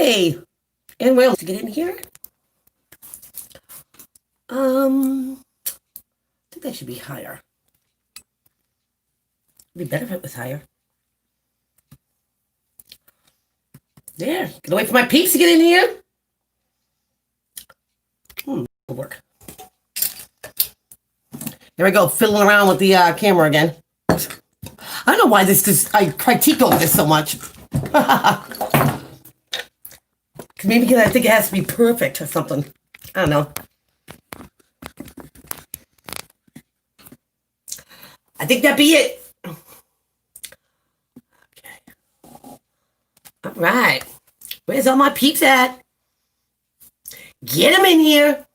Hey, and well, to get in here. I think that should be higher. It'd be better if it was higher. There, gonna wait for my peeps to get in here. It'll work. There we go, fiddling around with the camera again. I don't know why I critique over this so much. Maybe because I think it has to be perfect or something. I don't know. I think that'd be it. Okay. All right. Where's all my peeps at? Get them in here.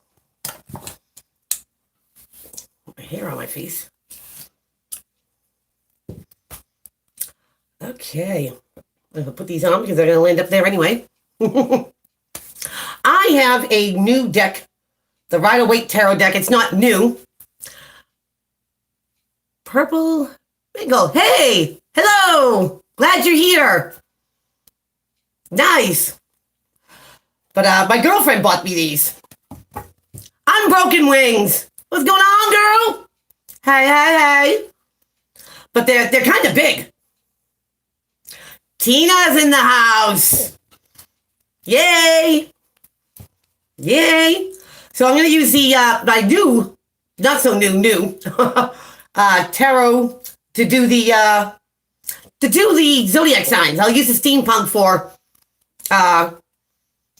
My hair on my face. Okay. I'm going to put these on because they're going to land up there anyway. I have a new deck, the Rider-Waite Tarot deck. It's not new. Purple Bingo. Hey, hello. Glad you're here. Nice. But my girlfriend bought me these. Unbroken Wings. What's going on, girl? Hey. But they're kind of big. Tina's in the house. Yay. So I'm going to use the my new, not so new tarot to do the zodiac signs. I'll use the steampunk for the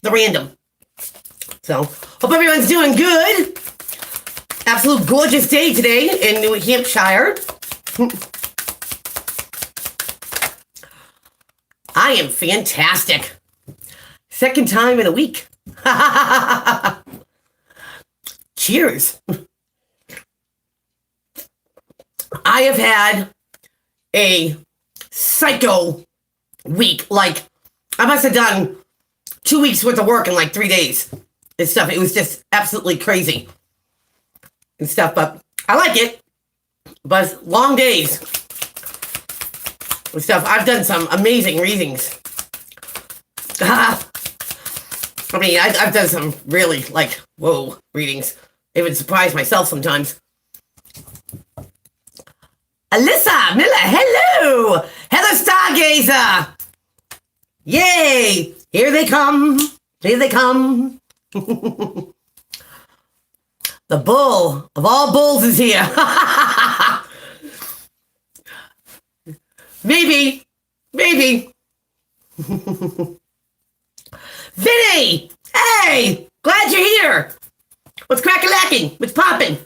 random. So hope everyone's doing good. Absolute gorgeous day today in New Hampshire. I am fantastic. Second time in a week. Cheers. I have had a psycho week. Like, I must have done 2 weeks worth of work in like 3 days and stuff. It was just absolutely crazy and stuff, but I like it. But long days and stuff. I've done some amazing readings. I mean, I've done some really, like, whoa, readings. It would surprise myself sometimes. Alyssa Miller, hello! Heather Stargazer! Yay! Here they come. The bull of all bulls is here. Maybe. Vinny! Hey! Glad you're here! What's crack-a-lacking? What's popping?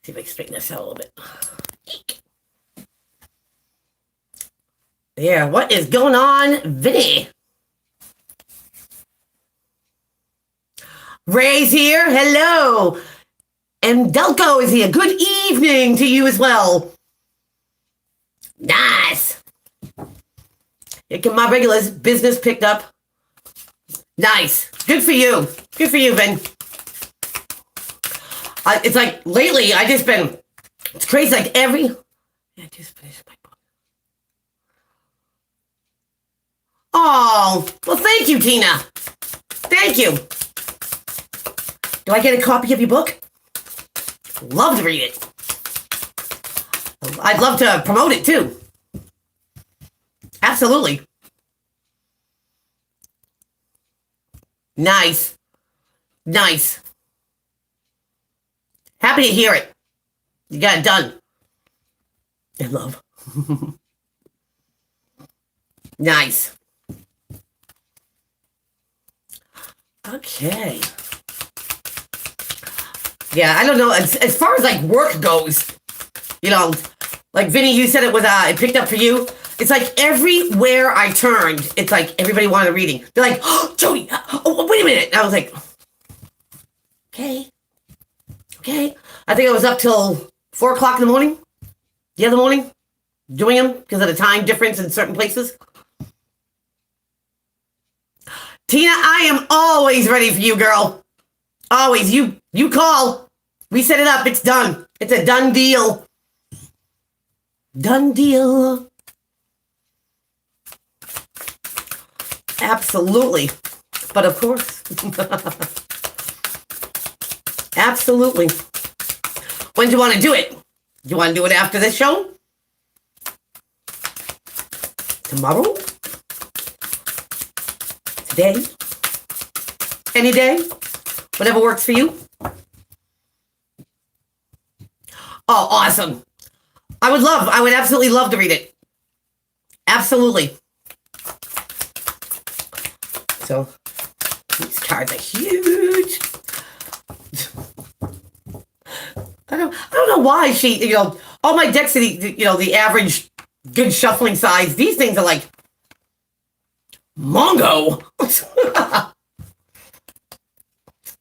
See if I can straighten this out a little bit. Eek. Yeah, what is going on, Vinny? Ray's here. Hello. And Delco is here. Good evening to you as well. Nice. Here come my regulars. Business picked up. Nice. Good for you. Good for you, Vin. It's like lately it's crazy. Like I just finished my book. Oh, well, thank you, Tina. Thank you. Do I get a copy of your book? Love to read it. I'd love to promote it too. Absolutely. Nice. Happy to hear it. You got it done. I love. Nice. Okay. Yeah, I don't know. As far as like work goes, like Vinny, you said it was it picked up for you. It's like everywhere I turned, it's like everybody wanted a reading. They're like, "Oh, Jody, wait a minute." And I was like, okay. I think I was up till 4 o'clock in the morning, the other morning, doing them because of the time difference in certain places. Tina, I am always ready for you, girl. Always. You call. We set it up. It's done. It's a done deal. Done deal. Absolutely. But of course. Absolutely. When do you want to do it? Do you want to do it after this show? Tomorrow? Today? Any day? Whatever works for you? Oh, awesome. I would absolutely love to read it. Absolutely. So, these cards are huge. I don't know why all my decks are the average good shuffling size. These things are like Mongo.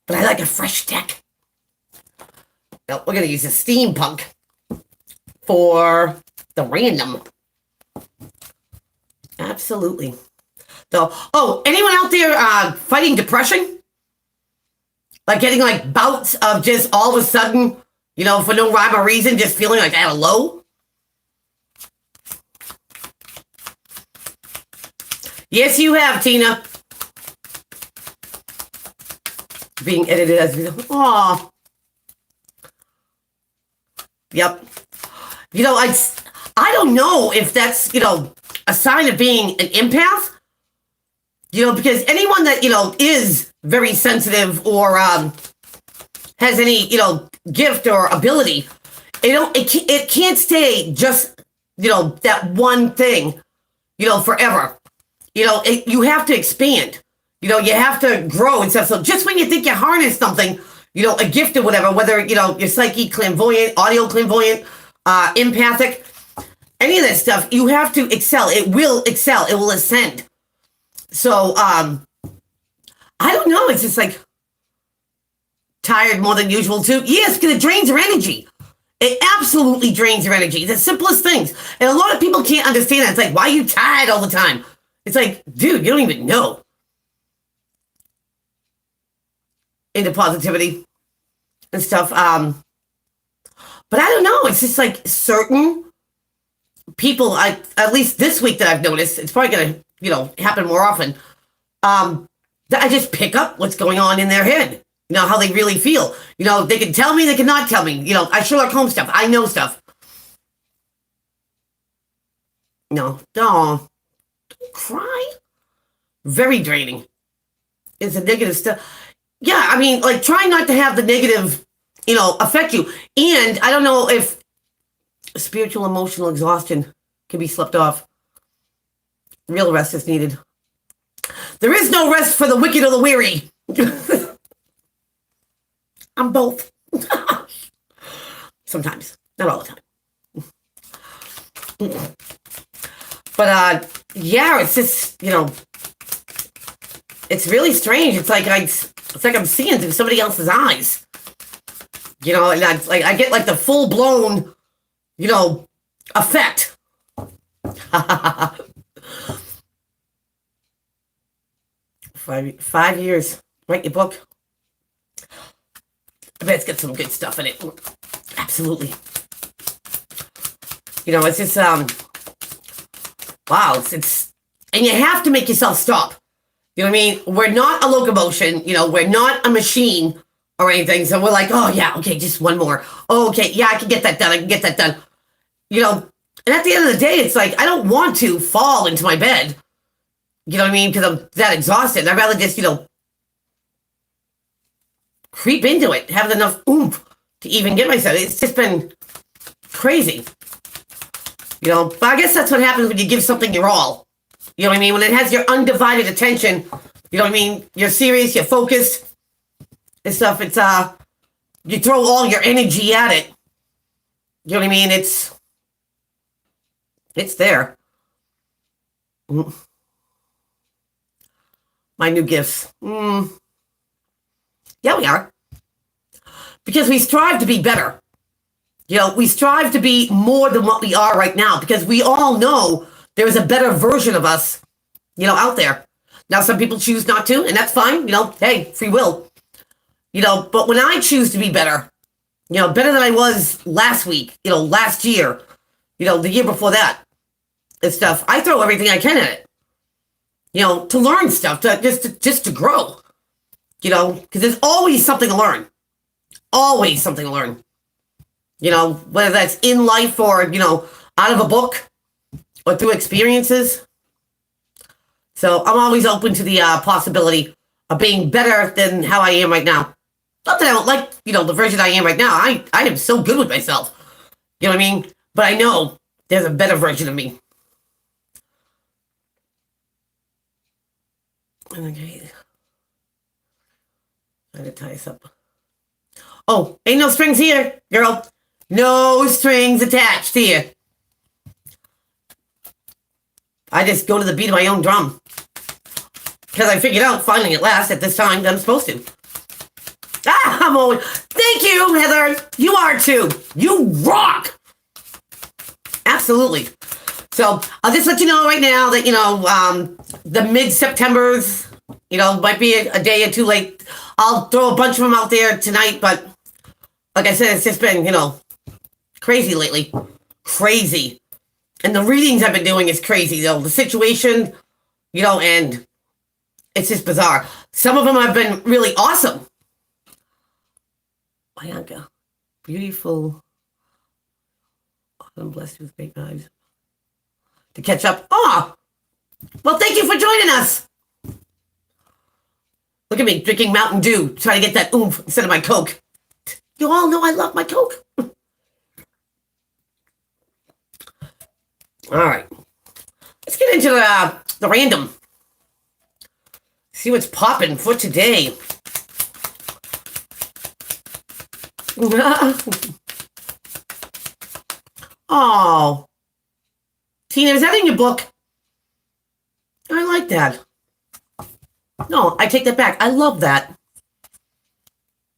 But I like a fresh deck. Now, we're going to use a steampunk for the random. Absolutely. So, anyone out there fighting depression? Like getting like bouts of just all of a sudden, for no rhyme or reason, just feeling like at a low? Yes, you have, Tina. Being edited as we go. Aw. Yep. I don't know if that's, a sign of being an empath. Because anyone that, is very sensitive or has any, gift or ability, it can't stay just, that one thing, forever. You have to expand. You have to grow and stuff. So just when you think you harness something, a gift or whatever, whether, you're psychic, clairvoyant, audio clairvoyant, empathic, any of that stuff, you have to excel. It will excel. It will ascend. So, I don't know. It's just like tired more than usual too. Yes, because it drains your energy. It absolutely drains your energy. The simplest things. And a lot of people can't understand that. It's like, why are you tired all the time? It's like, dude, you don't even know. Into positivity and stuff. But I don't know. It's just like certain people, at least this week that I've noticed, it's probably going to, happen more often, that I just pick up what's going on in their head. How they really feel. They can tell me, they cannot tell me. I Sherlock Holmes stuff. I know stuff. No, don't cry. Very draining. It's a negative stuff. Yeah, I mean, like, try not to have the negative, affect you. And I don't know if spiritual, emotional exhaustion can be slept off. Real rest is needed. There is no rest for the wicked or the weary. I'm both. Sometimes. Not all the time. But, yeah, it's just, it's really strange. It's like I'm seeing through somebody else's eyes. And I get like the full blown, effect. 5 years. Write your book. I bet it's got some good stuff in it. Absolutely. It's just wow. It's and you have to make yourself stop. You know what I mean? We're not a locomotion, we're not a machine or anything. So we're like, oh yeah, okay, just one more. Oh, okay, yeah, I can get that done. And at the end of the day, it's like, I don't want to fall into my bed. You know what I mean? Because I'm that exhausted. I'd rather just, creep into it, have enough oomph to even get myself. It's just been crazy. But I guess that's what happens when you give something your all. You know what I mean? When it has your undivided attention, you know what I mean? You're serious, you're focused and stuff. It's, you throw all your energy at it. You know what I mean? It's there. My new gifts. Yeah, we are. Because we strive to be better. We strive to be more than what we are right now, because we all know there is a better version of us, out there. Now, some people choose not to, and that's fine. Hey, free will. But when I choose to be better, better than I was last week, last year, the year before that and stuff, I throw everything I can at it. to learn stuff, just to grow, because there's always something to learn. Always something to learn. Whether that's in life or, out of a book or through experiences. So I'm always open to the possibility of being better than how I am right now. Not that I don't like, the version I am right now. I am so good with myself. You know what I mean? But I know there's a better version of me. Okay. I'm going to tie this up. Oh, ain't no strings here, girl. No strings attached here. I just go to the beat of my own drum. Because I figured out, finally at last, at this time, that I'm supposed to. I'm always... Thank you, Heather. You are too. You rock. Absolutely. So, I'll just let you know right now that, the mid-Septembers, might be a day or two late. I'll throw a bunch of them out there tonight, but like I said, it's just been, crazy lately. Crazy. And the readings I've been doing is crazy, though. The situation, and it's just bizarre. Some of them have been really awesome. Bianca. Beautiful. I'm blessed with great vibes. To catch up. Oh! Well, thank you for joining us. Look at me drinking Mountain Dew, trying to get that oomph instead of my Coke. You all know I love my Coke. All right. Let's get into the random. See what's popping for today. Oh. Tina, is that in your book? I like that. No, I take that back. I love that.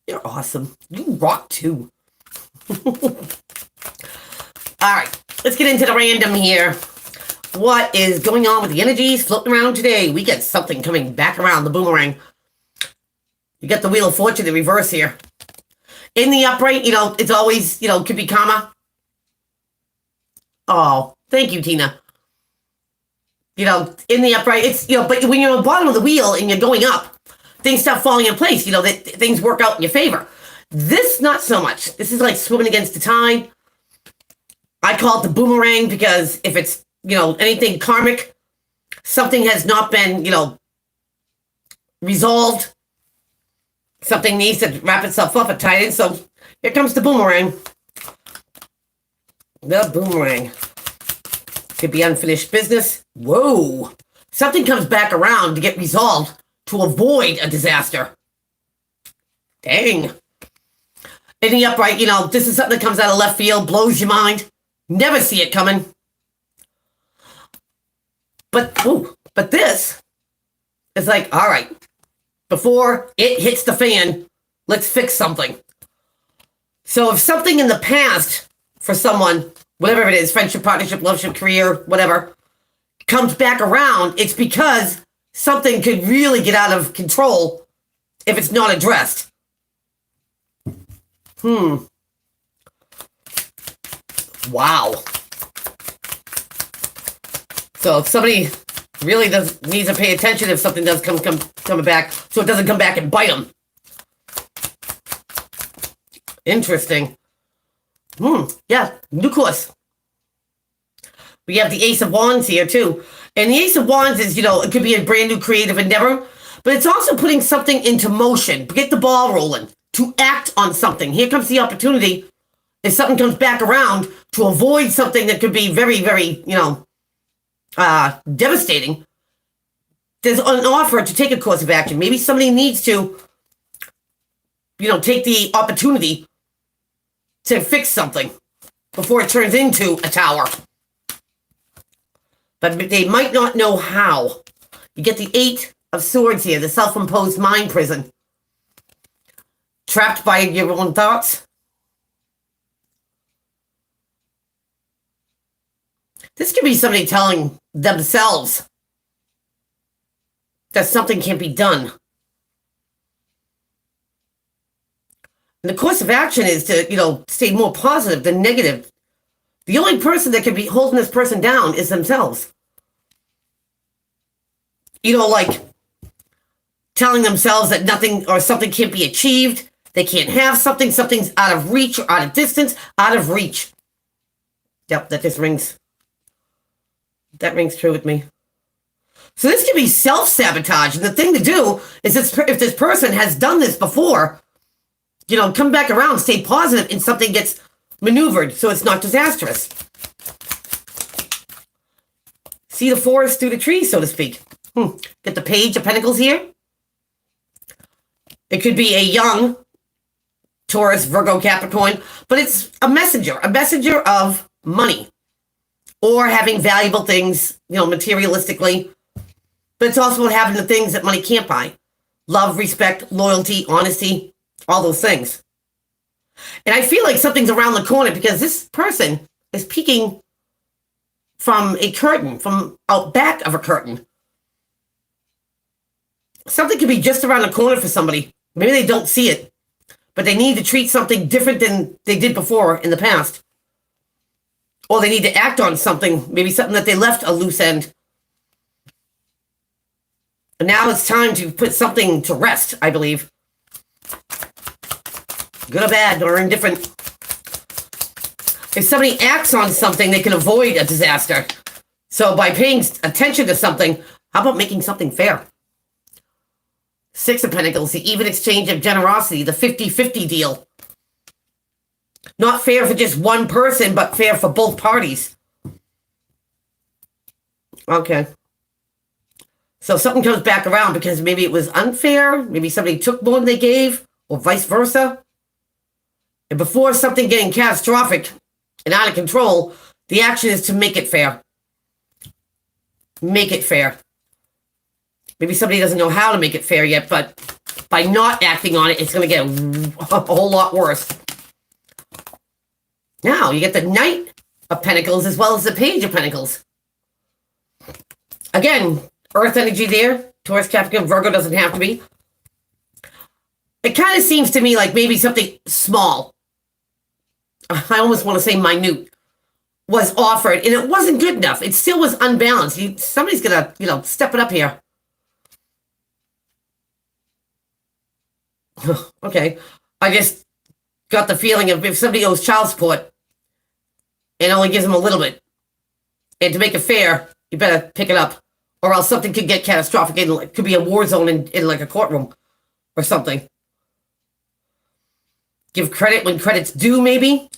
You're awesome. You rock too. All right, let's get into the random here. What is going on with the energies floating around today? We get something coming back around the boomerang. You got the Wheel of Fortune in reverse here. In the upright, it's always, could be karma. Oh, thank you, Tina. In the upright, it's, but when you're on the bottom of the wheel and you're going up, things start falling in place, that things work out in your favor. This, not so much. This is like swimming against the tide. I call it the boomerang because if it's, anything karmic, something has not been, resolved. Something needs to wrap itself up and tie it in. So here comes the boomerang. The boomerang. Could be unfinished business. Whoa. Something comes back around to get resolved to avoid a disaster. Dang. In the upright, this is something that comes out of left field, blows your mind. Never see it coming. But this is like, all right, before it hits the fan, let's fix something. So if something in the past for someone, whatever it is, friendship, partnership, loveship, career, whatever, comes back around, it's because something could really get out of control if it's not addressed. Wow. So if somebody really needs to pay attention if something does come back, so it doesn't come back and bite them. Interesting. Yeah, new course. We have the Ace of Wands here too. And the Ace of Wands is, it could be a brand new creative endeavor, but it's also putting something into motion, get the ball rolling, to act on something. Here comes the opportunity. If something comes back around to avoid something that could be very, very, devastating, there's an offer to take a course of action. Maybe somebody needs to, take the opportunity to fix something before it turns into a tower. But they might not know how. You get the 8 of Swords here, the self-imposed mind prison. Trapped by your own thoughts. This could be somebody telling themselves that something can't be done. And the course of action is to, stay more positive than negative. The only person that can be holding this person down is themselves. like telling themselves that nothing or something can't be achieved. They can't have something. Something's out of reach or out of distance, out of reach. Yep, that just rings. That rings true with me. So this can be self-sabotage. And the thing to do is if this person has done this before, come back around, stay positive, and something gets maneuvered so it's not disastrous. See the forest through the trees, so to speak. Get the Page of Pentacles here. It could be a young Taurus, Virgo, Capricorn, but it's a messenger of money or having valuable things, materialistically. But it's also about having the things that money can't buy. Love, respect, loyalty, honesty, all those things. And I feel like something's around the corner because this person is peeking from a curtain, from out back of a curtain. Something could be just around the corner for somebody. Maybe they don't see it, but they need to treat something different than they did before in the past. Or they need to act on something, maybe something that they left a loose end. And now it's time to put something to rest, I believe. Good or bad or indifferent. If somebody acts on something, they can avoid a disaster. So by paying attention to something, how about making something fair? Six of Pentacles, the even exchange of generosity, the 50-50 deal. Not fair for just one person, but fair for both parties. Okay. So something comes back around because maybe it was unfair, maybe somebody took more than they gave, or vice versa. And before something getting catastrophic and out of control, the action is to make it fair. Make it fair. Maybe somebody doesn't know how to make it fair yet, but by not acting on it, it's going to get a whole lot worse. Now, you get the Knight of Pentacles as well as the Page of Pentacles. Again, Earth energy there. Taurus, Capricorn, Virgo doesn't have to be. It kind of seems to me like maybe something small, I almost want to say minute, was offered, and it wasn't good enough. It still was unbalanced. Somebody's going to, step it up here. Okay. I just got the feeling of if somebody owes child support and only gives them a little bit, and to make it fair, you better pick it up, or else something could get catastrophic. It could be a war zone in like a courtroom or something. Give credit when credit's due, maybe?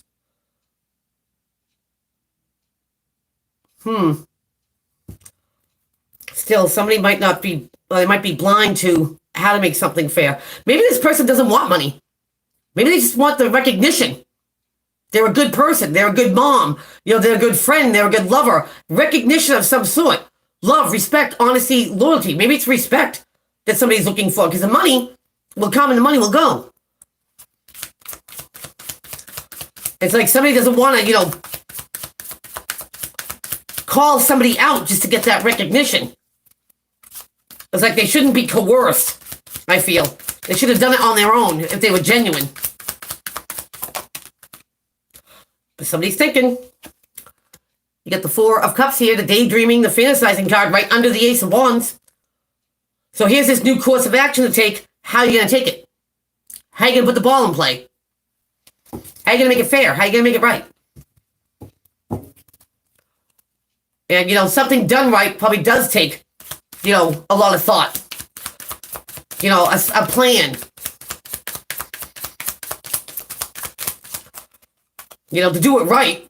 Still, somebody might not be, they might be blind to how to make something fair. Maybe this person doesn't want money. Maybe they just want the recognition. They're a good person. They're a good mom. They're a good friend. They're a good lover. Recognition of some sort. Love, respect, honesty, loyalty. Maybe it's respect that somebody's looking for, because the money will come and the money will go. It's like somebody doesn't want to, call somebody out just to get that recognition. It's like they shouldn't be coerced, I feel. They should have done it on their own if they were genuine. But somebody's thinking. You get the Four of Cups here, the daydreaming, the fantasizing card right under the Ace of Wands. So here's this new course of action to take. How are you going to take it? How are you going to put the ball in play? How are you going to make it fair? How are you going to make it right? And, something done right probably does take, a lot of thought. A plan. To do it right.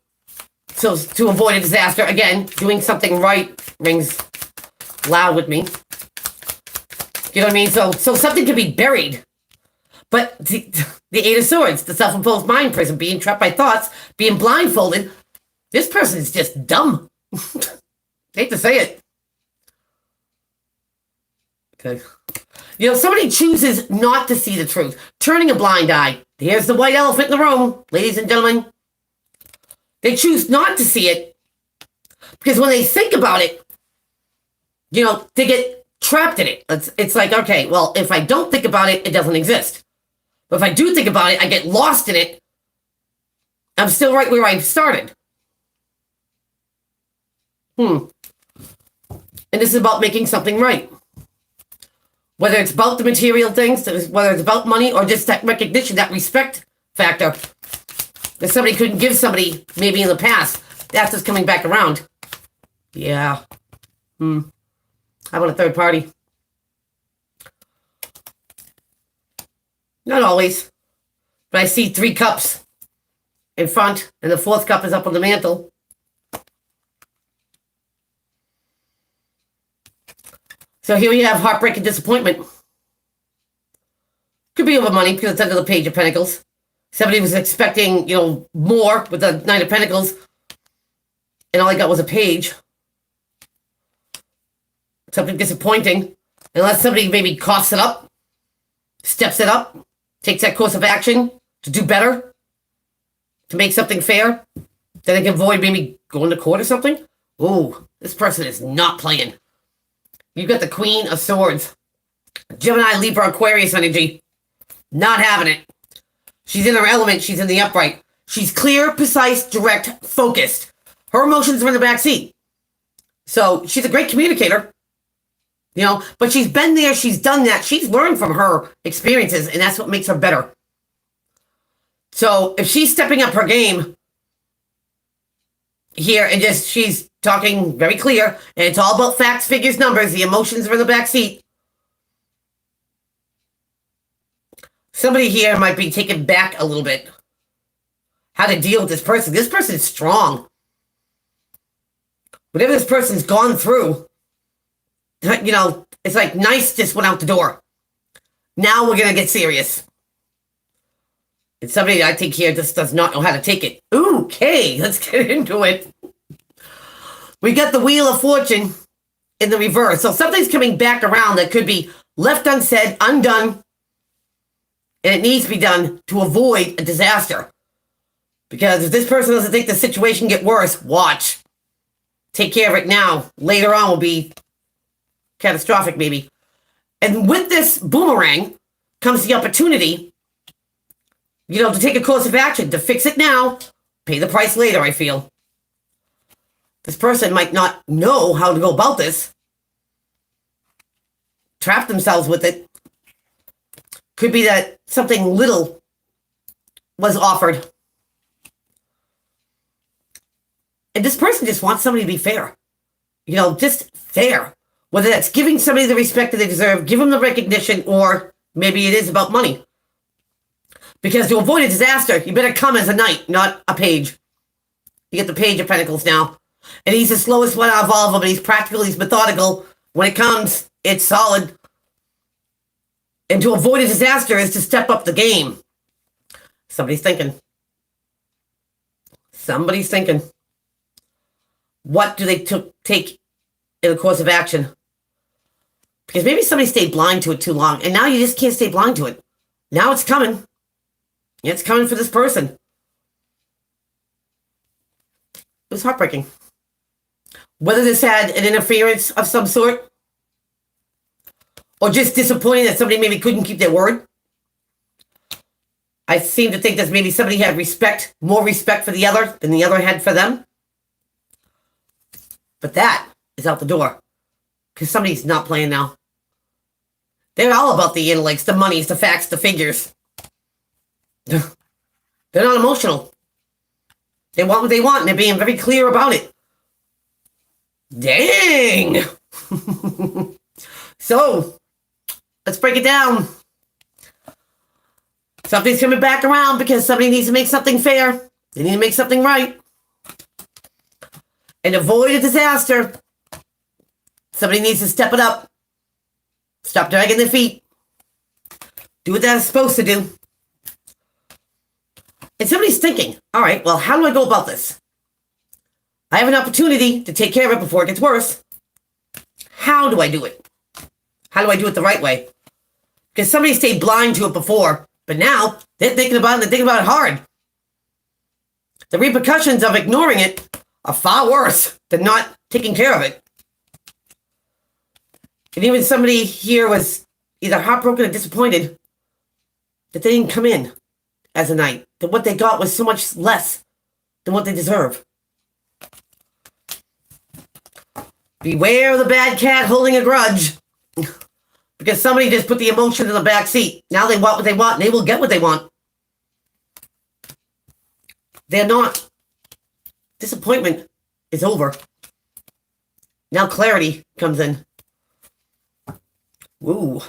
So to avoid a disaster, again, doing something right rings loud with me. You know what I mean? So something could be buried. But the Eight of Swords, the self-imposed mind prison, being trapped by thoughts, being blindfolded, this person is just dumb. Hate to say it. Okay. Somebody chooses not to see the truth, turning a blind eye. Here's the white elephant in the room, ladies and gentlemen. They choose not to see it because when they think about it, they get trapped in it. It's like, okay, well, if I don't think about it, it doesn't exist. But if I do think about it, I get lost in it. I'm still right where I started. And this is about making something right. Whether it's about the material things, whether it's about money, or just that recognition, that respect factor that somebody couldn't give somebody maybe in the past. That's just coming back around. Yeah. How about a third party? Not always. But I see 3 cups in front, and the 4th cup is up on the mantle. So here we have heartbreak and disappointment. Could be over money because it's under the Page of Pentacles. Somebody was expecting, more with the Knight of Pentacles, and all I got was a page. Something disappointing. Unless somebody maybe coughs it up, steps it up, takes that course of action to do better, to make something fair, then they can avoid maybe going to court or something. Ooh, this person is not playing. You've got the Queen of Swords. Gemini, Libra, Aquarius energy. Not having it. She's in her element. She's in the upright. She's clear, precise, direct, focused. Her emotions are in the back seat. So she's a great communicator. But she's been there. She's done that. She's learned from her experiences, and that's what makes her better. So if she's stepping up her game here and she's talking very clear, and it's all about facts, figures, numbers, the emotions are in the back seat. Somebody here might be taken back a little bit. How to deal with this person. This person's strong. Whatever this person's gone through, it's like nice just went out the door. Now we're going to get serious. And somebody I think here just does not know how to take it. Okay, let's get into it. We got the Wheel of Fortune in the reverse. So something's coming back around that could be left unsaid, undone, and it needs to be done to avoid a disaster. Because if this person doesn't think the situation get worse, watch. Take care of it now. Later on will be catastrophic, maybe. And with this boomerang comes the opportunity, to take a course of action, to fix it now, pay the price later, I feel. This person might not know how to go about this. Trap themselves with it. Could be that something little was offered. And this person just wants somebody to be fair. Just fair. Whether that's giving somebody the respect that they deserve, give them the recognition, or maybe it is about money. Because to avoid a disaster, you better come as a knight, not a page. You get the Page of Pentacles now. And he's the slowest one out of all of them, but he's practical, he's methodical. When it comes, it's solid. And to avoid a disaster is to step up the game. Somebody's thinking. Somebody's thinking. What do they take in the course of action? Because maybe somebody stayed blind to it too long, and now you just can't stay blind to it. Now it's coming. It's coming for this person. It was heartbreaking. Whether this had an interference of some sort, or just disappointing that somebody maybe couldn't keep their word. I seem to think that maybe somebody had more respect for the other than the other had for them. But that is out the door. Because somebody's not playing now. They're all about the intellects, the monies, the facts, the figures. They're not emotional. They want what they want, and they're being very clear about it. Dang! So, let's break it down. Something's coming back around because somebody needs to make something fair. They need to make something right. And avoid a disaster. Somebody needs to step it up. Stop dragging their feet. Do what they're supposed to do. And somebody's thinking, all right, well, how do I go about this? I have an opportunity to take care of it before it gets worse. How do I do it? How do I do it the right way? Because somebody stayed blind to it before, but now they're thinking about it, they're thinking about it hard. The repercussions of ignoring it are far worse than not taking care of it. And even somebody here was either heartbroken or disappointed that they didn't come in as a knight, that what they got was so much less than what they deserve. Beware of the bad cat holding a grudge. because somebody just put the emotions in the back seat. Now they want what they want, and they will get what they want. They're not. Disappointment is over. Now clarity comes in. Woo.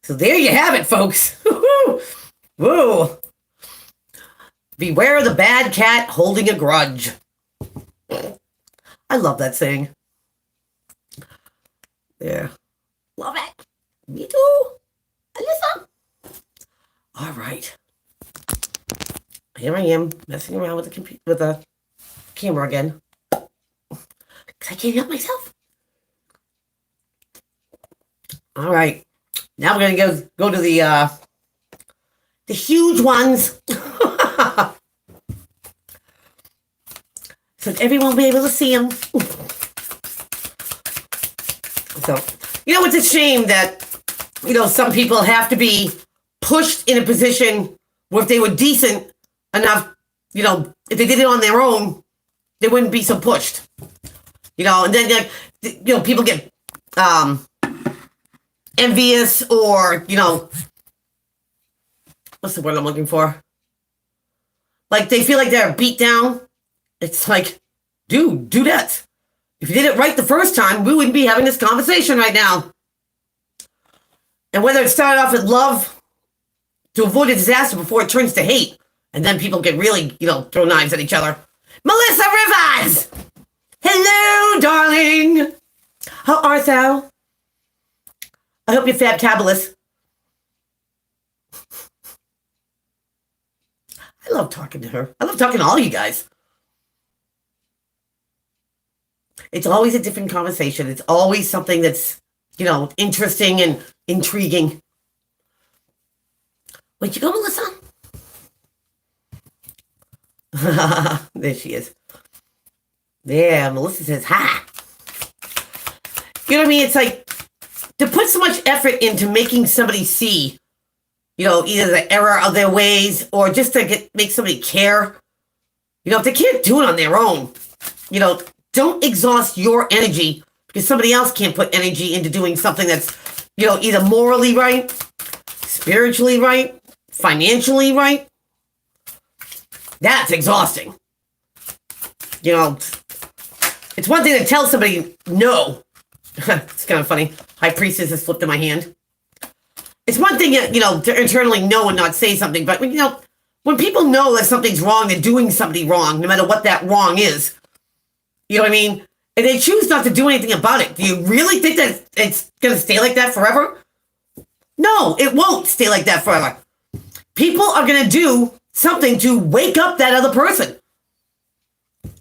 So there you have it, folks. Woo. Beware the bad cat holding a grudge. I love that saying. There. Love it. Me too. Alyssa. All right. Here I am, messing around with the camera again. Because I can't help myself. All right. Now we're going to go to the huge ones. So everyone will be able to see them. So, it's a shame that, some people have to be pushed in a position where if they were decent enough, if they did it on their own, they wouldn't be so pushed. And then, people get envious or, what's the word I'm looking for? Like, they feel like they're beat down. It's like, dude, do that. If you did it right the first time, we wouldn't be having this conversation right now. And whether it started off with love to avoid a disaster before it turns to hate, and then people get really, throw knives at each other. Melissa Rivas! Hello, darling! How art thou? I hope you're fabtabulous. I love talking to her. I love talking to all you guys. It's always a different conversation. It's always something that's, interesting and intriguing. Where'd you go, Melissa? There she is. Yeah, Melissa says, ha! You know what I mean? It's like, to put so much effort into making somebody see, either the error of their ways or just to make somebody care. If they can't do it on their own, don't exhaust your energy because somebody else can't put energy into doing something that's, either morally right, spiritually right, financially right. That's exhausting. It's one thing to tell somebody no. It's kind of funny. High Priestess has flipped in my hand. It's one thing, to internally know and not say something, but when people know that something's wrong, they're doing something wrong, no matter what that wrong is. You know what I mean? And they choose not to do anything about it. Do you really think that it's going to stay like that forever? No, it won't stay like that forever. People are going to do something to wake up that other person.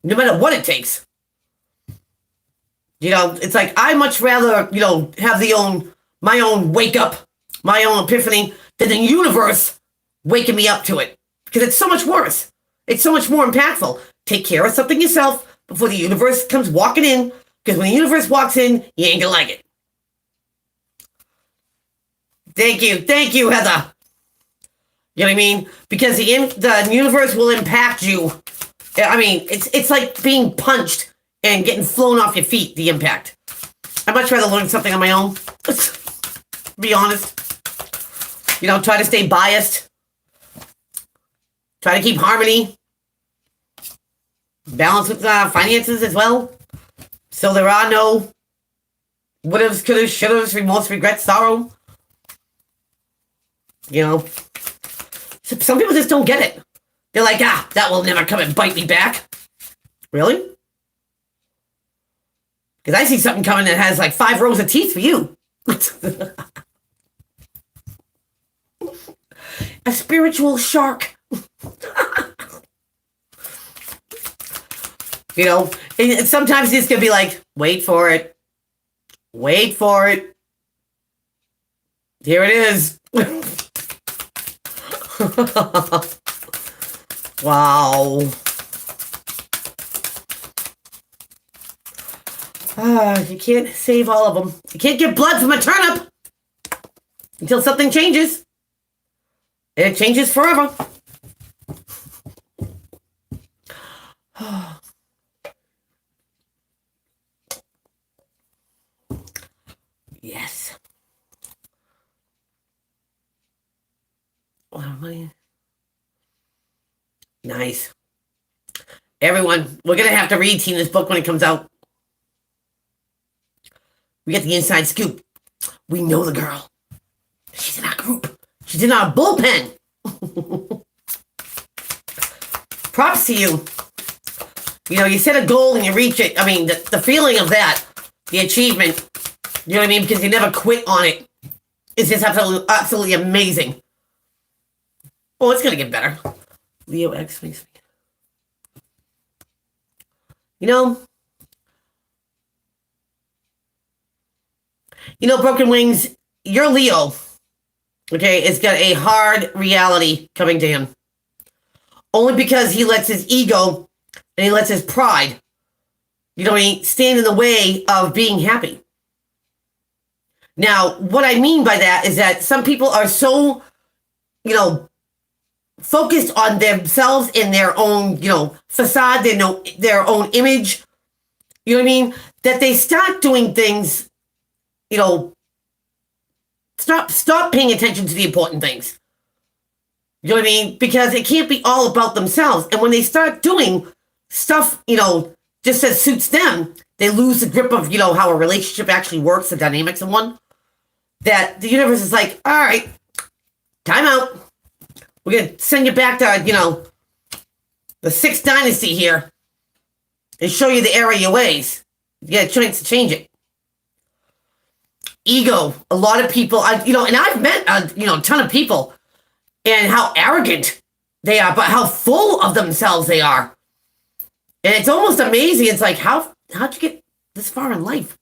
No matter what it takes. It's like, I much rather, have my own wake up, my own epiphany, than the universe waking me up to it. Because it's so much worse. It's so much more impactful. Take care of something yourself before the universe comes walking in, because when the universe walks in, you ain't gonna like it. Thank you, Heather. You know what I mean? Because the universe will impact you. I mean, it's like being punched and getting flown off your feet, the impact. I'd much rather learn something on my own. Be honest. Try to stay biased. Try to keep harmony. Balance with finances as well. So there are no whatevs, could'ves, should'ves, remorse, regret, sorrow. Some people just don't get it. They're like, that will never come and bite me back. Really? Because I see something coming that has like 5 rows of teeth for you. A spiritual shark. And sometimes it's going to be like, wait for it. Wait for it. Here it is. Wow. You can't save all of them. You can't get blood from a turnip until something changes. And it changes forever. Yes. Nice. Everyone, we're going to have to read Tina's book when it comes out. We get the inside scoop. We know the girl. She's in our group. She's in our bullpen. Props to you. You know, you set a goal and you reach it. I mean, the feeling of that, the achievement, you know what I mean? Because you never quit on it. It's just absolutely amazing. Oh, it's going to get better. Leo X makes me. Broken Wings, your Leo, okay, it's got a hard reality coming to him. Only because he lets his ego and he lets his pride, stand in the way of being happy. Now, what I mean by that is that some people are so, focused on themselves and their own, facade, their own image, that they start doing things, stop paying attention to the important things. You know what I mean? Because it can't be all about themselves. And when they start doing stuff, just that suits them, they lose the grip of, how a relationship actually works, the dynamics of one. That the universe is like, all right, time out. We're going to send you back to, the 6th dynasty here and show you the error of your ways. You get a chance to change it. Ego. A lot of people, and I've met, a ton of people and how arrogant they are, but how full of themselves they are. And it's almost amazing. It's like, how'd you get this far in life?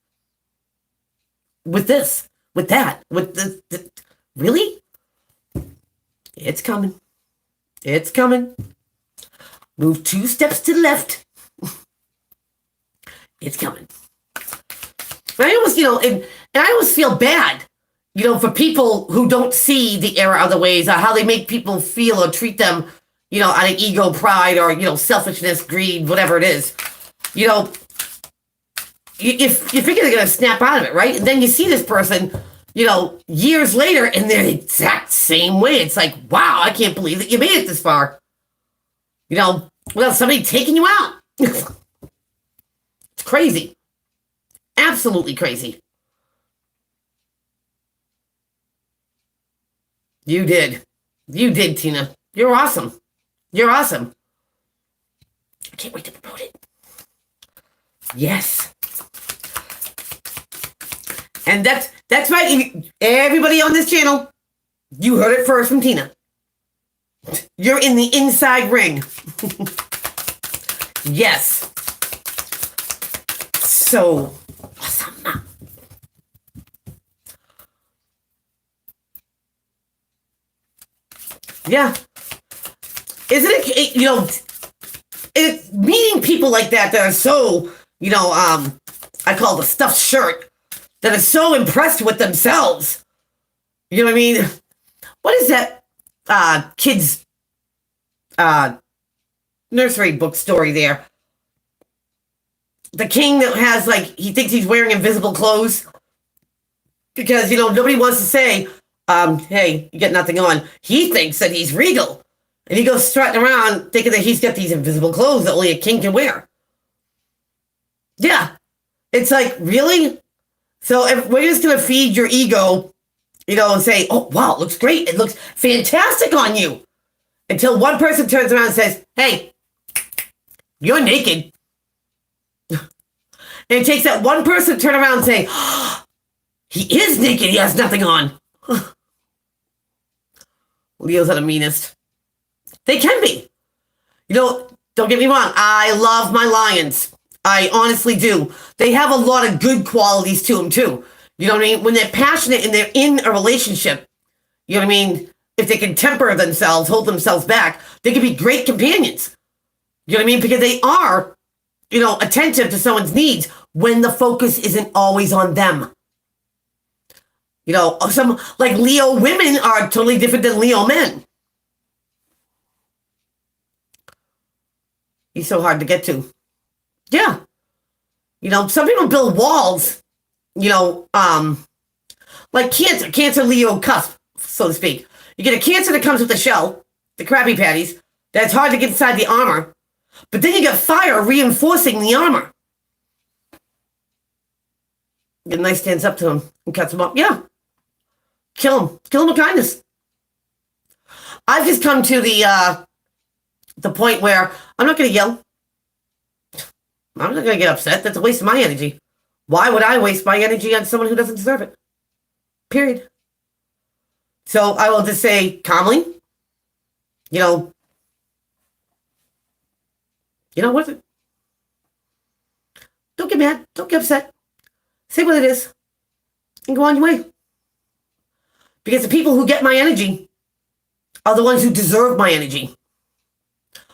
With this, with that, with this really? It's coming. It's coming. Move 2 steps to the left. It's coming. And I almost, and I always feel bad, for people who don't see the error of the ways, or how they make people feel or treat them, out of ego, pride, or, selfishness, greed, whatever it is. If you figure they're going to snap out of it, right? And then you see this person, years later, and they're the exact same way. It's like, wow, I can't believe that you made it this far. Without somebody taking you out. It's crazy. Absolutely crazy. You did. You did, Tina. You're awesome. You're awesome. I can't wait to promote it. Yes. And that's right. Everybody on this channel, you heard it first from Tina. You're in the inside ring. Yes. So awesome. Yeah. Isn't it, meeting people like that are so, I call it the stuffed shirt, that are so impressed with themselves. You know what I mean? What is that kids nursery book story there? The king that has, he thinks he's wearing invisible clothes because, nobody wants to say, hey, you got nothing on. He thinks that he's regal. And he goes strutting around thinking that he's got these invisible clothes that only a king can wear. Yeah. It's like, really? So if we're just going to feed your ego, and say, oh, wow, it looks great. It looks fantastic on you. Until one person turns around and says, hey, you're naked. And it takes that one person to turn around and say, oh, he is naked. He has nothing on. Leos are the meanest. They can be. Don't get me wrong. I love my lions. I honestly do. They have a lot of good qualities to them, too. You know what I mean? When they're passionate and they're in a relationship, you know what I mean? If they can temper themselves, hold themselves back, they can be great companions. You know what I mean? Because they are, attentive to someone's needs when the focus isn't always on them. Some, Leo women are totally different than Leo men. He's so hard to get to. Yeah. Some people build walls, like Cancer Leo cusp, so to speak. You get a Cancer that comes with the shell, the Krabby Patties, that's hard to get inside the armor. But then you get Fire reinforcing the armor. Get a nice stance up to him and cuts him up. Yeah. Kill him. Kill him with kindness. I've just come to the point where I'm not going to yell. I'm not going to get upset. That's a waste of my energy. Why would I waste my energy on someone who doesn't deserve it? Period. So I will just say calmly, what is it? Don't get mad. Don't get upset. Say what it is and go on your way. Because the people who get my energy are the ones who deserve my energy,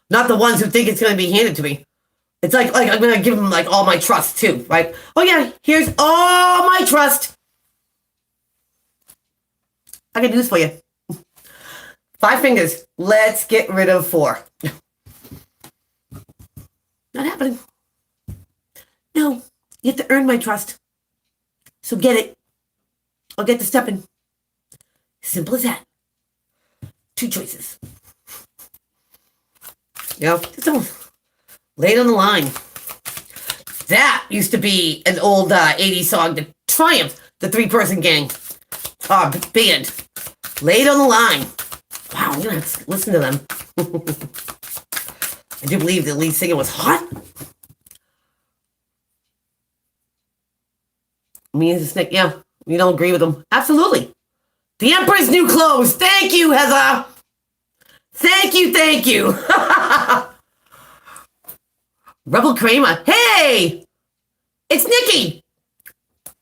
not the ones who think it's going to be handed to me. It's like I'm going to give them like all my trust too, right? Oh yeah, here's all my trust. I got news for you. 5 fingers. Let's get rid of 4. Not happening. No, you have to earn my trust. So get it. I'll get to stepping. Simple as that. 2 choices. Just lay it on the line. That used to be an old 80s song, The Triumph, the 3-person gang. Band. Lay it on the line. Wow, I'm going to have to listen to them. I do believe the lead singer was hot. Me as a snake, yeah. You don't agree with them. Absolutely. The Emperor's New Clothes. Thank you, Heather. Thank you. Rebel Kramer. Hey! It's Nikki.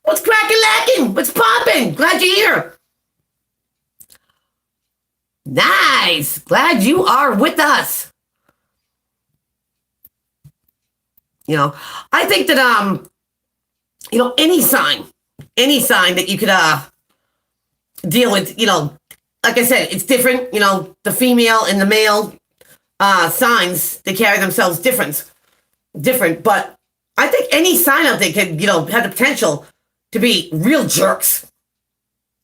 What's cracking lacking? What's popping? Glad you're here. Nice. Glad you are with us. I think that, any sign that you could, deal with, like I said, it's different, the female and the male, signs, they carry themselves different, but I think any sign out there could, have the potential to be real jerks,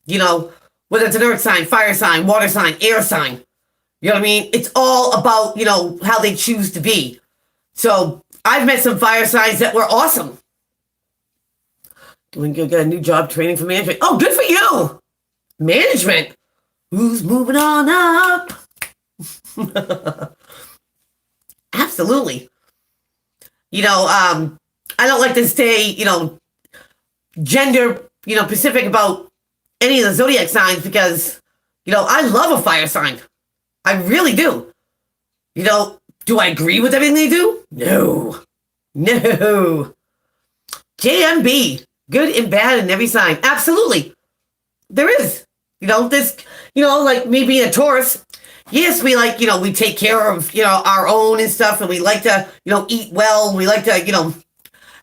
whether it's an earth sign, fire sign, water sign, air sign, you know what I mean? It's all about, how they choose to be. So I've met some fire signs that were awesome. Doing good, got a new job training for management. Oh, good for you. Management. Who's moving on up? Absolutely. I don't like to stay, gender, specific about any of the zodiac signs because, I love a fire sign. I really do. Do I agree with everything they do? No. JMB. Good and bad in every sign. Absolutely. There is. This, like me being a Taurus. Yes, we like, we take care of, our own and stuff. And we like to, eat well. And we like to,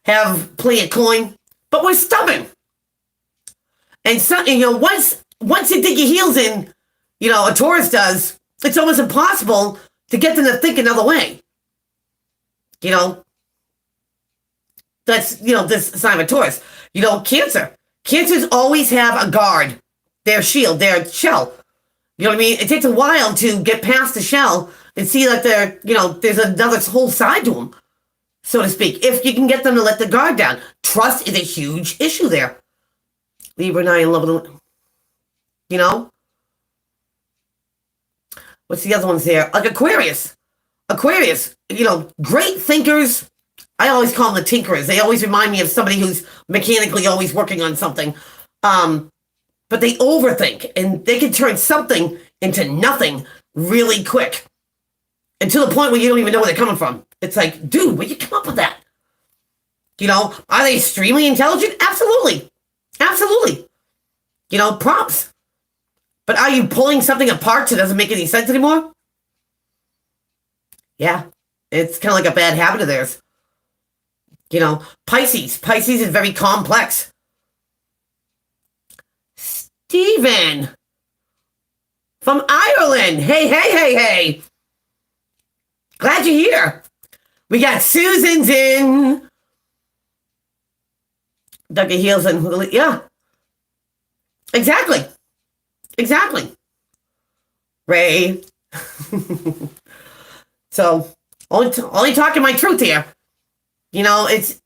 have plenty of coin. But we're stubborn. And so, once you dig your heels in, a Taurus does, it's almost impossible to get them to think another way. That's, this sign of a Taurus. Cancer. Cancers always have a guard, their shield, their shell. You know what I mean? It takes a while to get past the shell and see that there's another whole side to them, so to speak. If you can get them to let the guard down. Trust is a huge issue there. Libra and I in love with them. What's the other ones there? Like Aquarius. Great thinkers. I always call them the tinkerers. They always remind me of somebody who's mechanically always working on something. But they overthink, and they can turn something into nothing really quick. And to the point where you don't even know where they're coming from. It's like, dude, where'd you come up with that? Are they extremely intelligent? Absolutely. Props. But are you pulling something apart so it doesn't make any sense anymore? Yeah. It's kind of like a bad habit of theirs. Pisces. Pisces is very complex. Stephen from Ireland. Hey. Glad you're here. We got Susan's in. Dug your heels in. Yeah. Exactly. Ray. So only talking my truth here. It's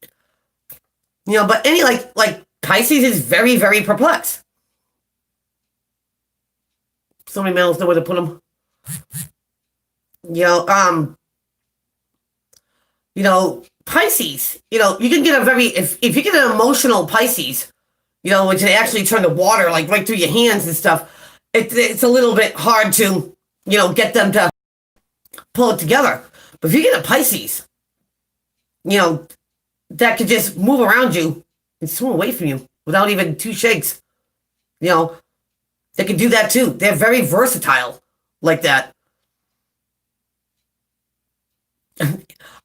but any like Pisces is very, very perplexed. So many males know where to put them. Pisces, you can get a very, if you get an emotional Pisces, which they actually turn to water, like right through your hands and stuff, it's a little bit hard to, get them to pull it together. But if you get a Pisces, that could just move around you and swim away from you without even two shakes, they can do that too. They're very versatile like that.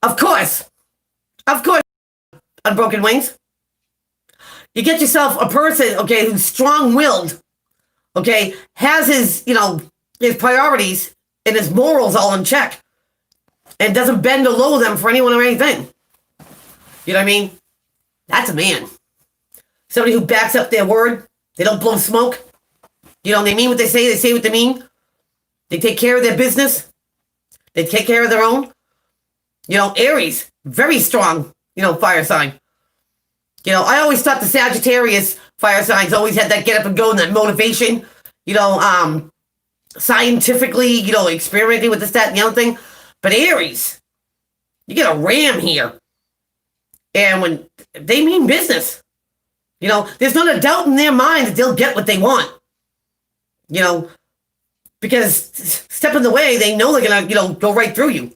Of course, Unbroken Wings. You get yourself a person, okay, who's strong-willed, okay, has his priorities and his morals all in check, and doesn't bend or lower them for anyone or anything. You know what I mean? That's a man. Somebody who backs up their word. They don't blow smoke. They mean what they say what they mean. They take care of their business. They take care of their own. Aries, very strong, fire sign. I always thought the Sagittarius fire signs always had that get up and go and that motivation, scientifically, experimenting with this, that, and the other thing. But Aries, you get a ram here. And when they mean business, there's not a doubt in their mind that they'll get what they want. Because step in the way, they know they're going to, go right through you.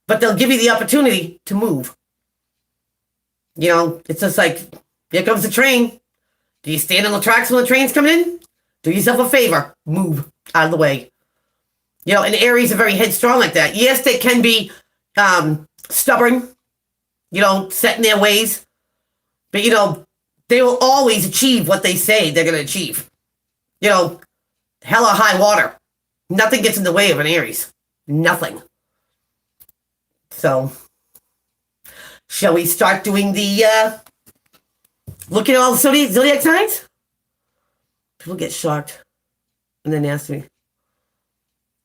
But they'll give you the opportunity to move. It's just like, here comes the train. Do you stand on the tracks when the train's coming in? Do yourself a favor. Move out of the way. And Aries are very headstrong like that. Yes, they can be stubborn, set in their ways. But, they will always achieve what they say they're going to achieve. Hell or high water. Nothing gets in the way of an Aries. Nothing. So, shall we start doing the, look at all the zodiac signs? People get shocked and then ask me.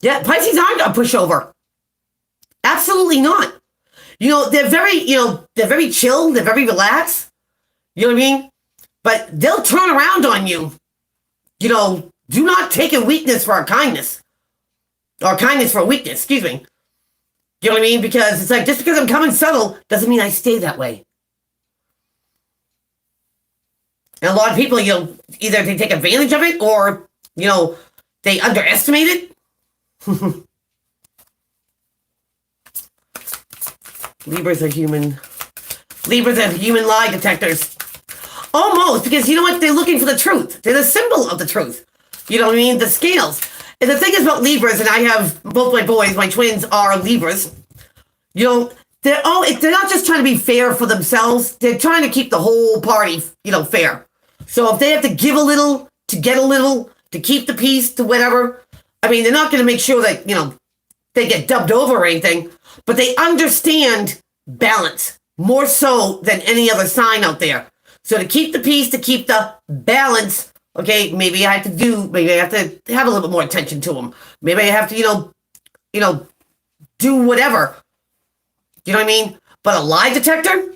Yeah, Pisces aren't a pushover. Absolutely not. They're very, they're very chill. They're very relaxed. You know what I mean? But they'll turn around on you. Do not take a weakness for a kindness. Or kindness for a weakness, excuse me. You know what I mean? Because it's like, just because I'm coming subtle doesn't mean I stay that way. And a lot of people, either they take advantage of it or, they underestimate it. Libras are human lie detectors. Almost, because you know what? They're looking for the truth. They're the symbol of the truth. You know what I mean? The scales. And the thing is about Libras, and I have both my boys, my twins are Libras. They're not just trying to be fair for themselves. They're trying to keep the whole party, fair. So if they have to give a little to get a little to keep the peace to whatever, I mean, they're not going to make sure that, they get dubbed over or anything, but they understand balance more so than any other sign out there. So to keep the peace, to keep the balance, okay, maybe I have to have a little bit more attention to them. Maybe I have to, do whatever. You know what I mean? But a lie detector,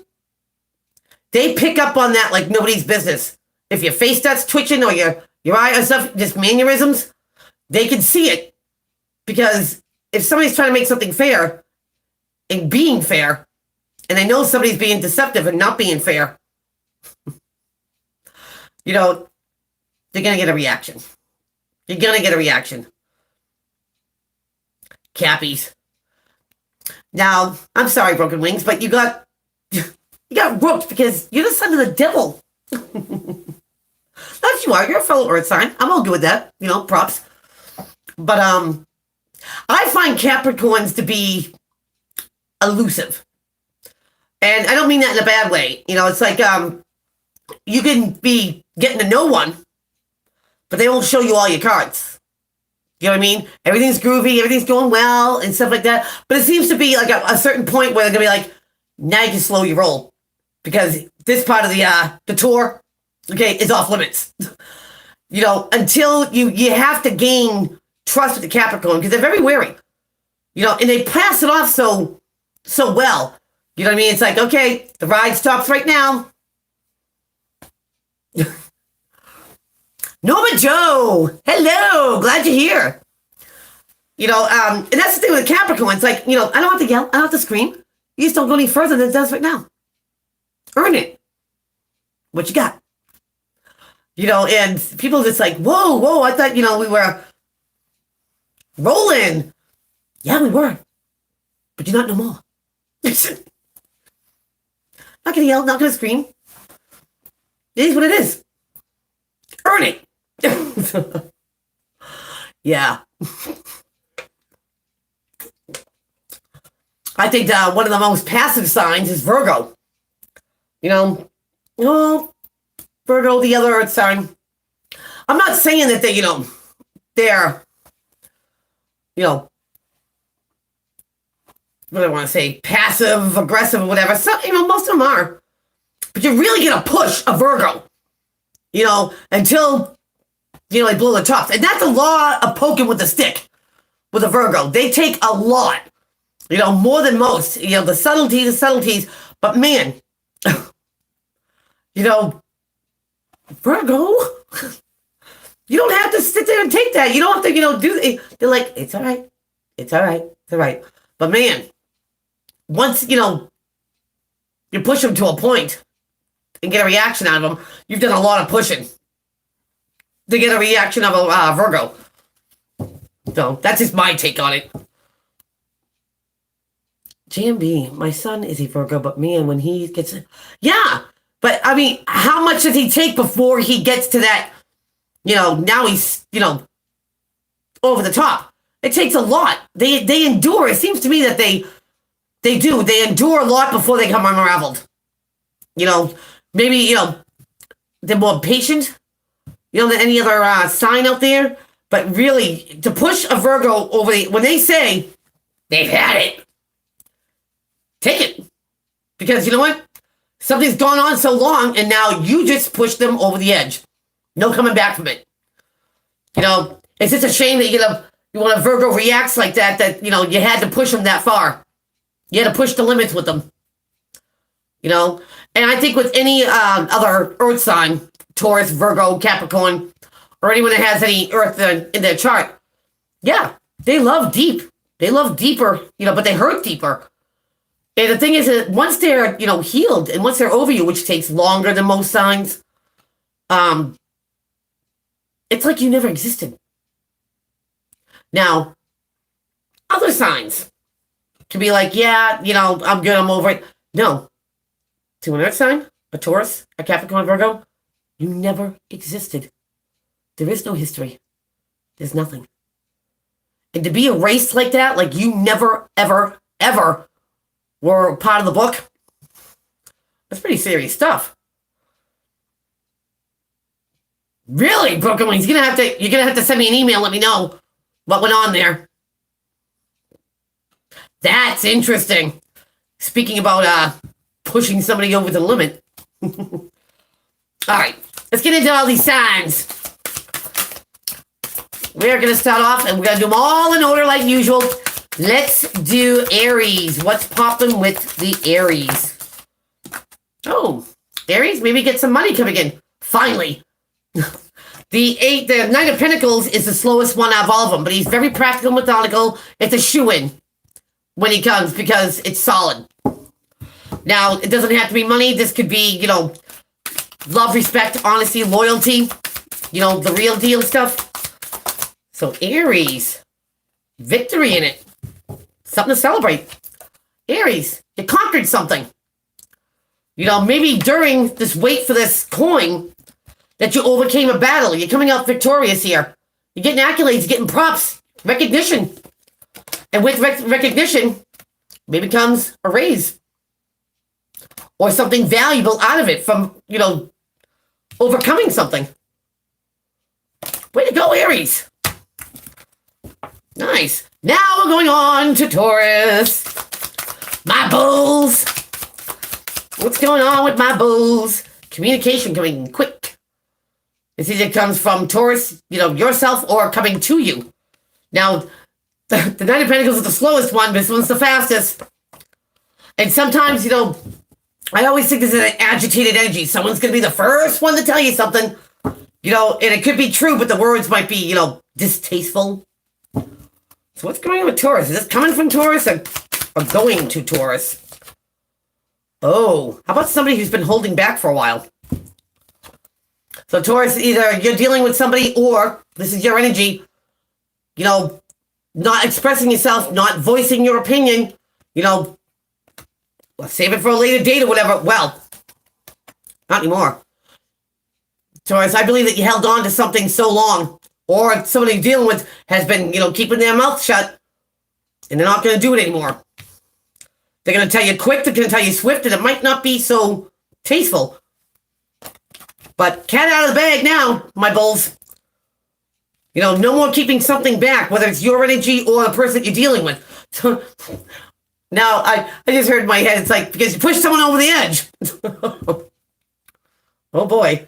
they pick up on that like nobody's business. If your face starts twitching or your eye and stuff, just mannerisms, they can see it. Because if somebody's trying to make something fair and being fair, and they know somebody's being deceptive and not being fair, they're going to get a reaction. You're going to get a reaction. Cappies. Now, I'm sorry, Broken Wings, but you got rooked because you're the son of the devil. Not you are. You're a fellow Earth sign. I'm all good with that. Props. But I find Capricorns to be elusive. And I don't mean that in a bad way. It's like you can be getting to know one, but they won't show you all your cards. You know what I mean? Everything's groovy, everything's going well, and stuff like that. But it seems to be like a certain point where they're going to be like, now you can slow your roll. Because this part of the tour, okay, is off limits. Until you have to gain trust with the Capricorn because they're very wary. And they pass it off so well. You know what I mean? It's like, okay, the ride stops right now. Norma Joe, hello, glad you're here. And that's the thing with Capricorn. It's like, I don't have to yell, I don't have to scream. You just don't go any further than it does right now. Earn it. What you got? And people just like, whoa, I thought, we were rolling. Yeah, we were. But you're not no more. Not gonna yell, not gonna scream. It is what it is. Earn it. Yeah. I think one of the most passive signs is Virgo. Virgo, the other earth sign. I'm not saying that they're, what do I want to say, passive, aggressive, or whatever. So, most of them are. But you really get a push a Virgo, until, they blow the tops. And that's a lot of poking with a stick with a Virgo. They take a lot, more than most. The subtleties. But man, Virgo, you don't have to sit there and take that. You don't have to, do it. They're like, it's all right. It's all right. It's all right. But man, once, you push them to a point and get a reaction out of them, you've done a lot of pushing to get a reaction of a Virgo. So that's just my take on it. JMB, my son is a Virgo, but man, when he gets... Yeah, but I mean, how much does he take before he gets to that, now he's, over the top? It takes a lot. They endure. It seems to me that they do. They endure a lot before they come unraveled. Maybe, they're more patient, than any other sign out there. But really, to push a Virgo over when they say they've had it, take it. Because you know what? Something's gone on so long, and now you just push them over the edge. No coming back from it. It's just a shame that when a Virgo reacts like that, you had to push them that far. You had to push the limits with them. And I think with any other earth sign, Taurus, Virgo, Capricorn, or anyone that has any earth in their chart, yeah, they love deep. They love deeper, but they hurt deeper. And the thing is that once they're, healed and once they're over you, which takes longer than most signs, it's like you never existed. Now, other signs can be like, yeah, I'm good, I'm over it. No. To an earth sign, a Taurus, a Capricorn, Virgo, you never existed. There is no history. There's nothing. And to be erased like that, like you never, ever, ever were part of the book, that's pretty serious stuff. Really, Broken Wings, you're gonna have to send me an email, let me know what went on there. That's interesting. Speaking about pushing somebody over the limit. All right, let's get into all these signs. We're going to start off, and we're going to do them all in order like usual. Let's do Aries. What's popping with the Aries? Oh, Aries, maybe get some money coming in. Finally. The Knight of Pentacles is the slowest one out of all of them, but he's very practical, methodical. It's a shoo-in when he comes because it's solid. Now, it doesn't have to be money. This could be, love, respect, honesty, loyalty, the real deal stuff. So, Aries, victory in it. Something to celebrate. Aries, you conquered something. Maybe during this wait for this coin that you overcame a battle. You're coming out victorious here. You're getting accolades, you're getting props, recognition. And with recognition, maybe comes a raise. Or something valuable out of it from, overcoming something. Way to go, Aries. Nice. Now we're going on to Taurus. My bulls. What's going on with my bulls? Communication coming quick. It either comes from Taurus, yourself, or coming to you. Now, the Nine of Pentacles is the slowest one, but this one's the fastest. And sometimes, I always think this is an agitated energy. Someone's going to be the first one to tell you something, and it could be true, but the words might be, distasteful. So what's going on with Taurus? Is this coming from Taurus or going to Taurus? Oh, how about somebody who's been holding back for a while? So Taurus, either you're dealing with somebody or this is your energy, not expressing yourself, not voicing your opinion, let's save it for a later date or whatever. Well, not anymore. Taurus, I believe that you held on to something so long, or somebody you're dealing with has been, keeping their mouth shut, and they're not going to do it anymore. They're going to tell you quick, they're going to tell you swift, and it might not be so tasteful. But cat out of the bag now, my bulls. No more keeping something back, whether it's your energy or the person you're dealing with. So now I just heard in my head, it's like, because you push someone over the edge. Oh boy.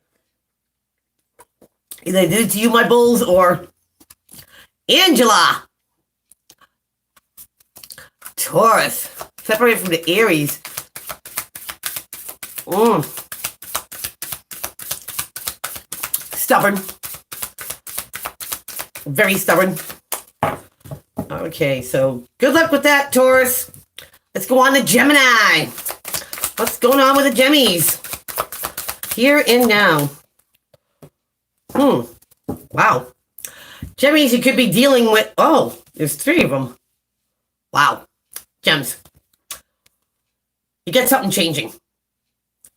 Either they did it to you, my bulls, or Angela. Taurus. Separated from the Aries. Stubborn. Very stubborn. Okay, so good luck with that, Taurus. Let's go on to Gemini. What's going on with the Gemmies? Here and now. Wow. Gemmies, you could be dealing with... Oh, there's 3 of them. Wow. Gems. You get something changing.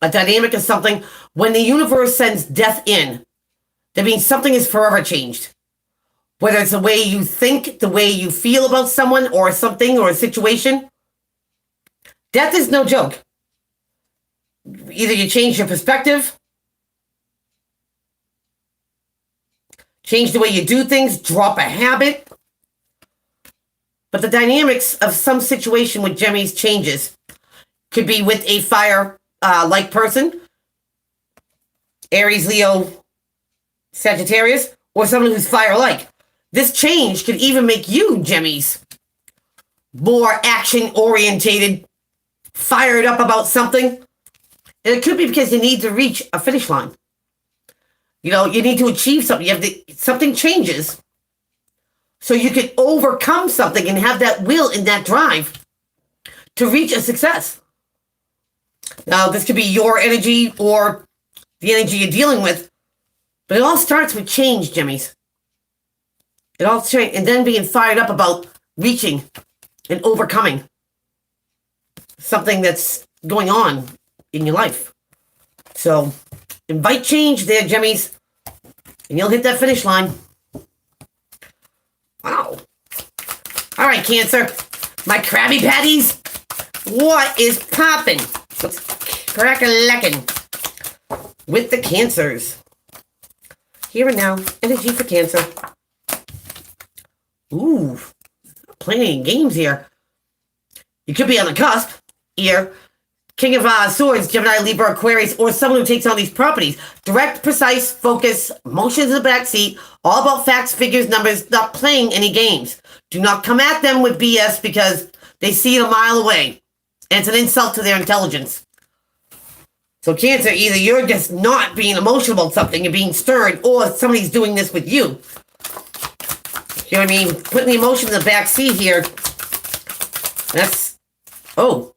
A dynamic of something. When the universe sends death in, that means something is forever changed. Whether it's the way you think, the way you feel about someone or something or a situation. Death is no joke. Either you change your perspective, change the way you do things, drop a habit. But the dynamics of some situation with Gemmies changes. Could be with a fire-like person, Aries, Leo, Sagittarius, or someone who's fire-like. This change could even make you, Gemmies, more action-orientated, fired up about something. And it could be because you need to reach a finish line. You need to achieve something. Something changes. So you can overcome something and have that will and that drive to reach a success. Now, this could be your energy or the energy you're dealing with. But it all starts with change, Gemmies. It all starts, and then being fired up about reaching and overcoming something that's going on in your life. So, invite change there, Gemmies, and you'll hit that finish line. Wow. All right, Cancer. My Krabby Patties. What is popping? What's crack-a-lackin' with the Cancers? Here and now, energy for Cancer. Ooh, playing games here. You could be on the cusp here. King of Swords, Gemini, Libra, Aquarius, or someone who takes on these properties. Direct, precise, focus, emotions in the backseat, all about facts, figures, numbers, not playing any games. Do not come at them with BS because they see it a mile away. And it's an insult to their intelligence. So Cancer, either you're just not being emotional about something, you're being stern, or somebody's doing this with you. You know what I mean? Putting the emotion in the back seat here. That's... Oh.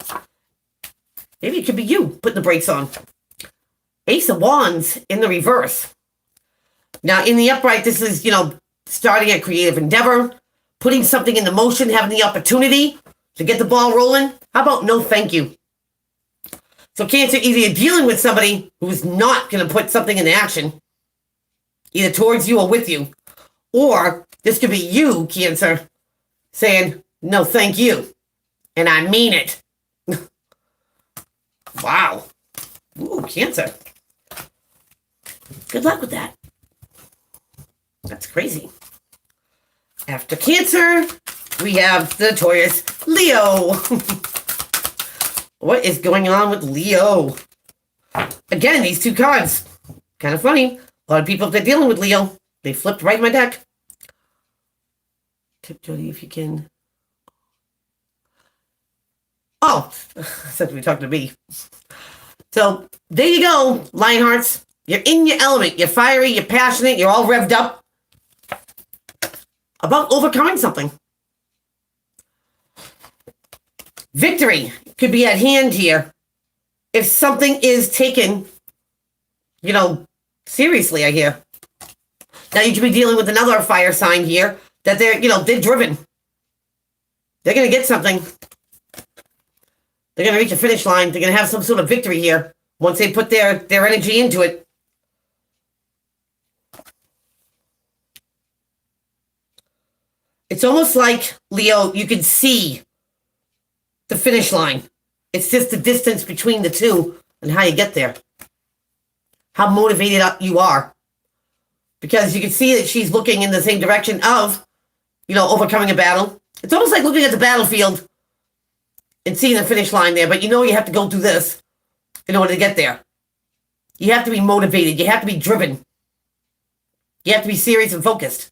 Maybe it could be you putting the brakes on. Ace of Wands in the reverse. Now, in the upright, this is, starting a creative endeavor, putting something into motion, having the opportunity to get the ball rolling. How about no thank you? So Cancer, either you're dealing with somebody who's not going to put something into action, either towards you or with you, or this could be you, Cancer, saying, no thank you, and I mean it. Wow. Ooh, Cancer. Good luck with that. That's crazy. After Cancer, we have the Taurus Leo. What is going on with Leo? Again, these 2 cards. Kind of funny. A lot of people, if they're dealing with Leo, they flipped right in my deck. Tip Jody if you can. Oh, since we're talking to me. So there you go, Lionhearts. You're in your element. You're fiery. You're passionate. You're all revved up about overcoming something. Victory could be at hand here if something is taken, seriously, I hear. Now you could be dealing with another fire sign here that they're driven. They're going to get something. They're going to reach a finish line. They're going to have some sort of victory here once they put their energy into it. It's almost like, Leo, you can see the finish line. It's just the distance between the two and how you get there. How motivated you are. Because you can see that she's looking in the same direction of, overcoming a battle. It's almost like looking at the battlefield and seeing the finish line there, but you have to go through this in order to get there. You have to be motivated. You have to be driven. You have to be serious and focused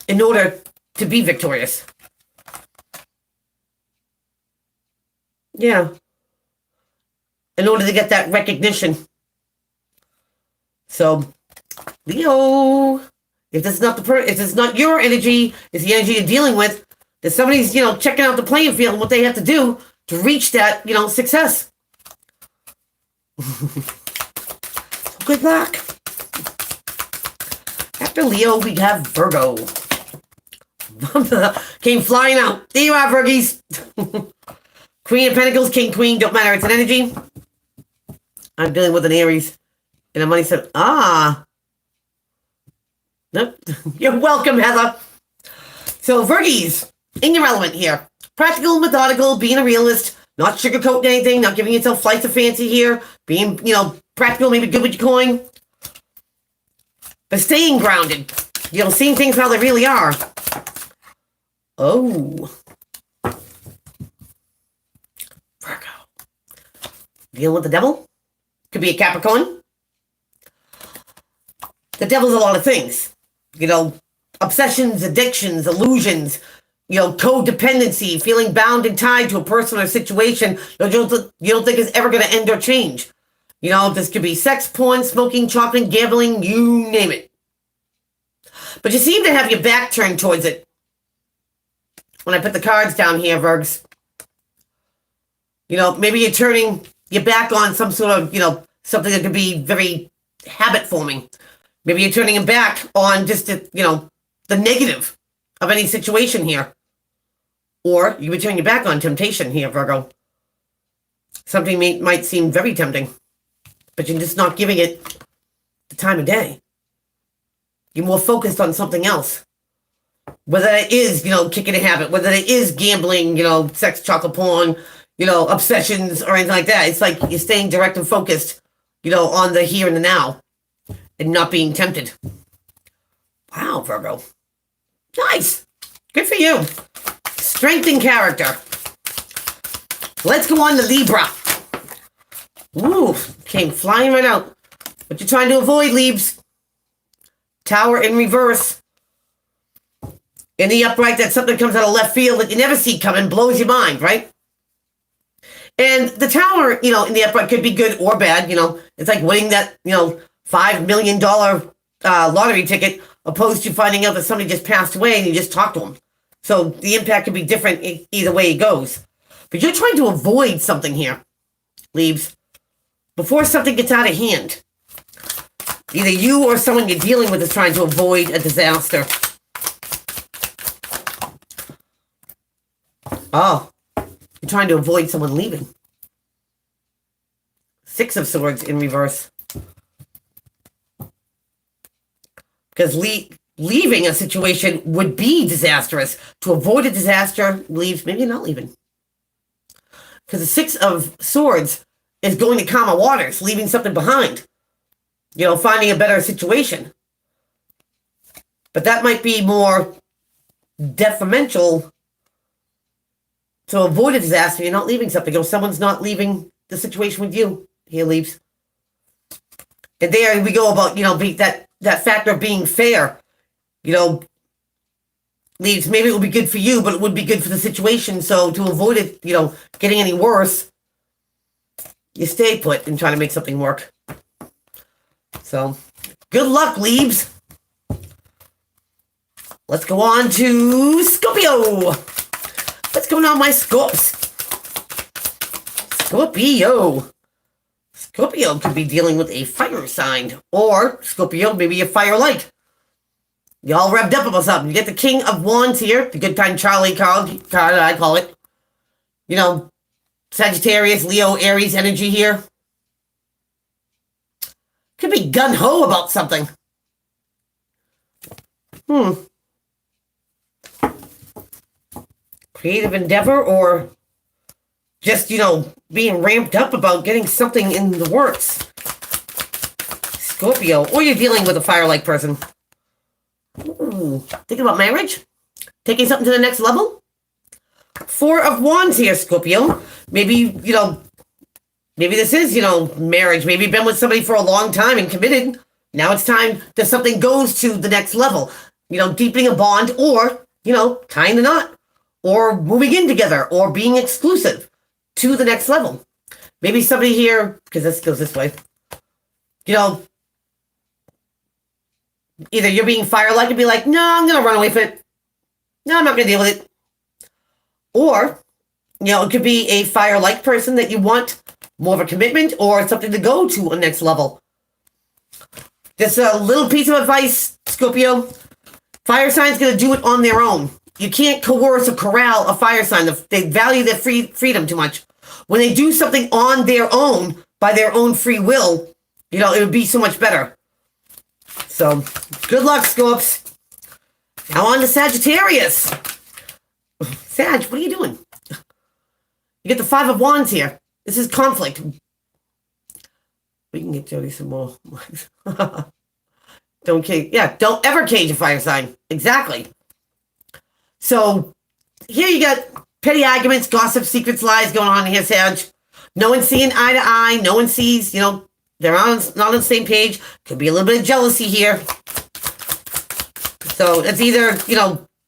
in order to be victorious. Yeah. In order to get that recognition. So, Leo, if this is not if it's not your energy, it's the energy you're dealing with, that somebody's, checking out the playing field and what they have to do to reach that, success. Good luck. After Leo, we have Virgo. Came flying out. There you are, Virgies. Queen of Pentacles, King, Queen, don't matter. It's an energy. I'm dealing with an Aries. And the money said, Nope. You're welcome, Heather. So, Virgies, in your element here. Practical, methodical, being a realist, not sugarcoating anything, not giving yourself flights of fancy here, being, practical, maybe good with your coin. But staying grounded. Seeing things how they really are. Oh. Virgo. Dealing with the devil? Could be a Capricorn. The devil's a lot of things. Obsessions, addictions, illusions, codependency, feeling bound and tied to a person or situation you don't think is ever going to end or change. This could be sex, porn, smoking, chocolate, gambling, you name it. But you seem to have your back turned towards it. When I put the cards down here, Virgs. Maybe you're turning your back on some sort of, something that could be very habit forming. Maybe you're turning your back on just, the negative of any situation here. Or you could turn your back on temptation here, Virgo. Something might seem very tempting, but you're just not giving it the time of day. You're more focused on something else. Whether it is, kicking a habit, whether it is gambling, sex, chocolate, porn, obsessions or anything like that. It's like you're staying direct and focused, on the here and the now and not being tempted. Wow, Virgo. Nice. Good for you. Strength and character. Let's go on to Libra. Ooh, came flying right out. What you trying to avoid, Libs? Tower in reverse. In the upright, that something comes out of left field that you never see coming, blows your mind, right? And the tower, in the upright could be good or bad. It's like winning that, $5 million lottery ticket opposed to finding out that somebody just passed away and you just talked to them. So the impact could be different either way it goes. But you're trying to avoid something here, Leaves, before something gets out of hand. Either you or someone you're dealing with is trying to avoid a disaster. Oh, you're trying to avoid someone leaving. Six of Swords in reverse. Because leaving a situation would be disastrous. To avoid a disaster, leaves, maybe not leaving. Because the Six of Swords is going to calmer waters, leaving something behind. Finding a better situation. But that might be more detrimental to avoid a disaster. You're not leaving something, or someone's not leaving the situation with you. Here, Leaves. And there we go about, that factor of being fair. Leaves, maybe it would be good for you, but it would be good for the situation. So to avoid it, getting any worse, you stay put and try to make something work. So, good luck, Leaves. Let's go on to Scorpio. What's going on, my Scorps? Scorpio. Scorpio could be dealing with a fire sign, or Scorpio, maybe a fire-like. Y'all revved up about something. You get the King of Wands here, the good time Charlie card, I call it. Sagittarius, Leo, Aries energy here. Could be gun-ho about something. Creative endeavor, or just, being ramped up about getting something in the works. Scorpio, or you're dealing with a fire-like person. Thinking about marriage? Taking something to the next level? Four of Wands here, Scorpio. Maybe, maybe this is, marriage. Maybe you've been with somebody for a long time and committed. Now it's time that something goes to the next level. Deepening a bond, or, tying the knot, or moving in together, or being exclusive to the next level. Maybe somebody here, because this goes this way, either you're being fire-like and be like, no, I'm going to run away from it. No, I'm not going to deal with it. Or, it could be a fire-like person that you want more of a commitment or something to go to a next level. Just a little piece of advice, Scorpio. Fire sign's going to do it on their own. You can't coerce or corral a fire sign. They value their freedom too much. When they do something on their own, by their own free will, it would be so much better. So, good luck, Scorps. Now on to Sagittarius. Sag, what are you doing? You get the Five of Wands here. This is conflict. We can get Jody some more. Don't ever cage a fire sign. Exactly. So, here you got petty arguments, gossip, secrets, lies going on here, Sag. No one's seeing eye to eye. No one sees, they're not on the same page. Could be a little bit of jealousy here. So, it's either,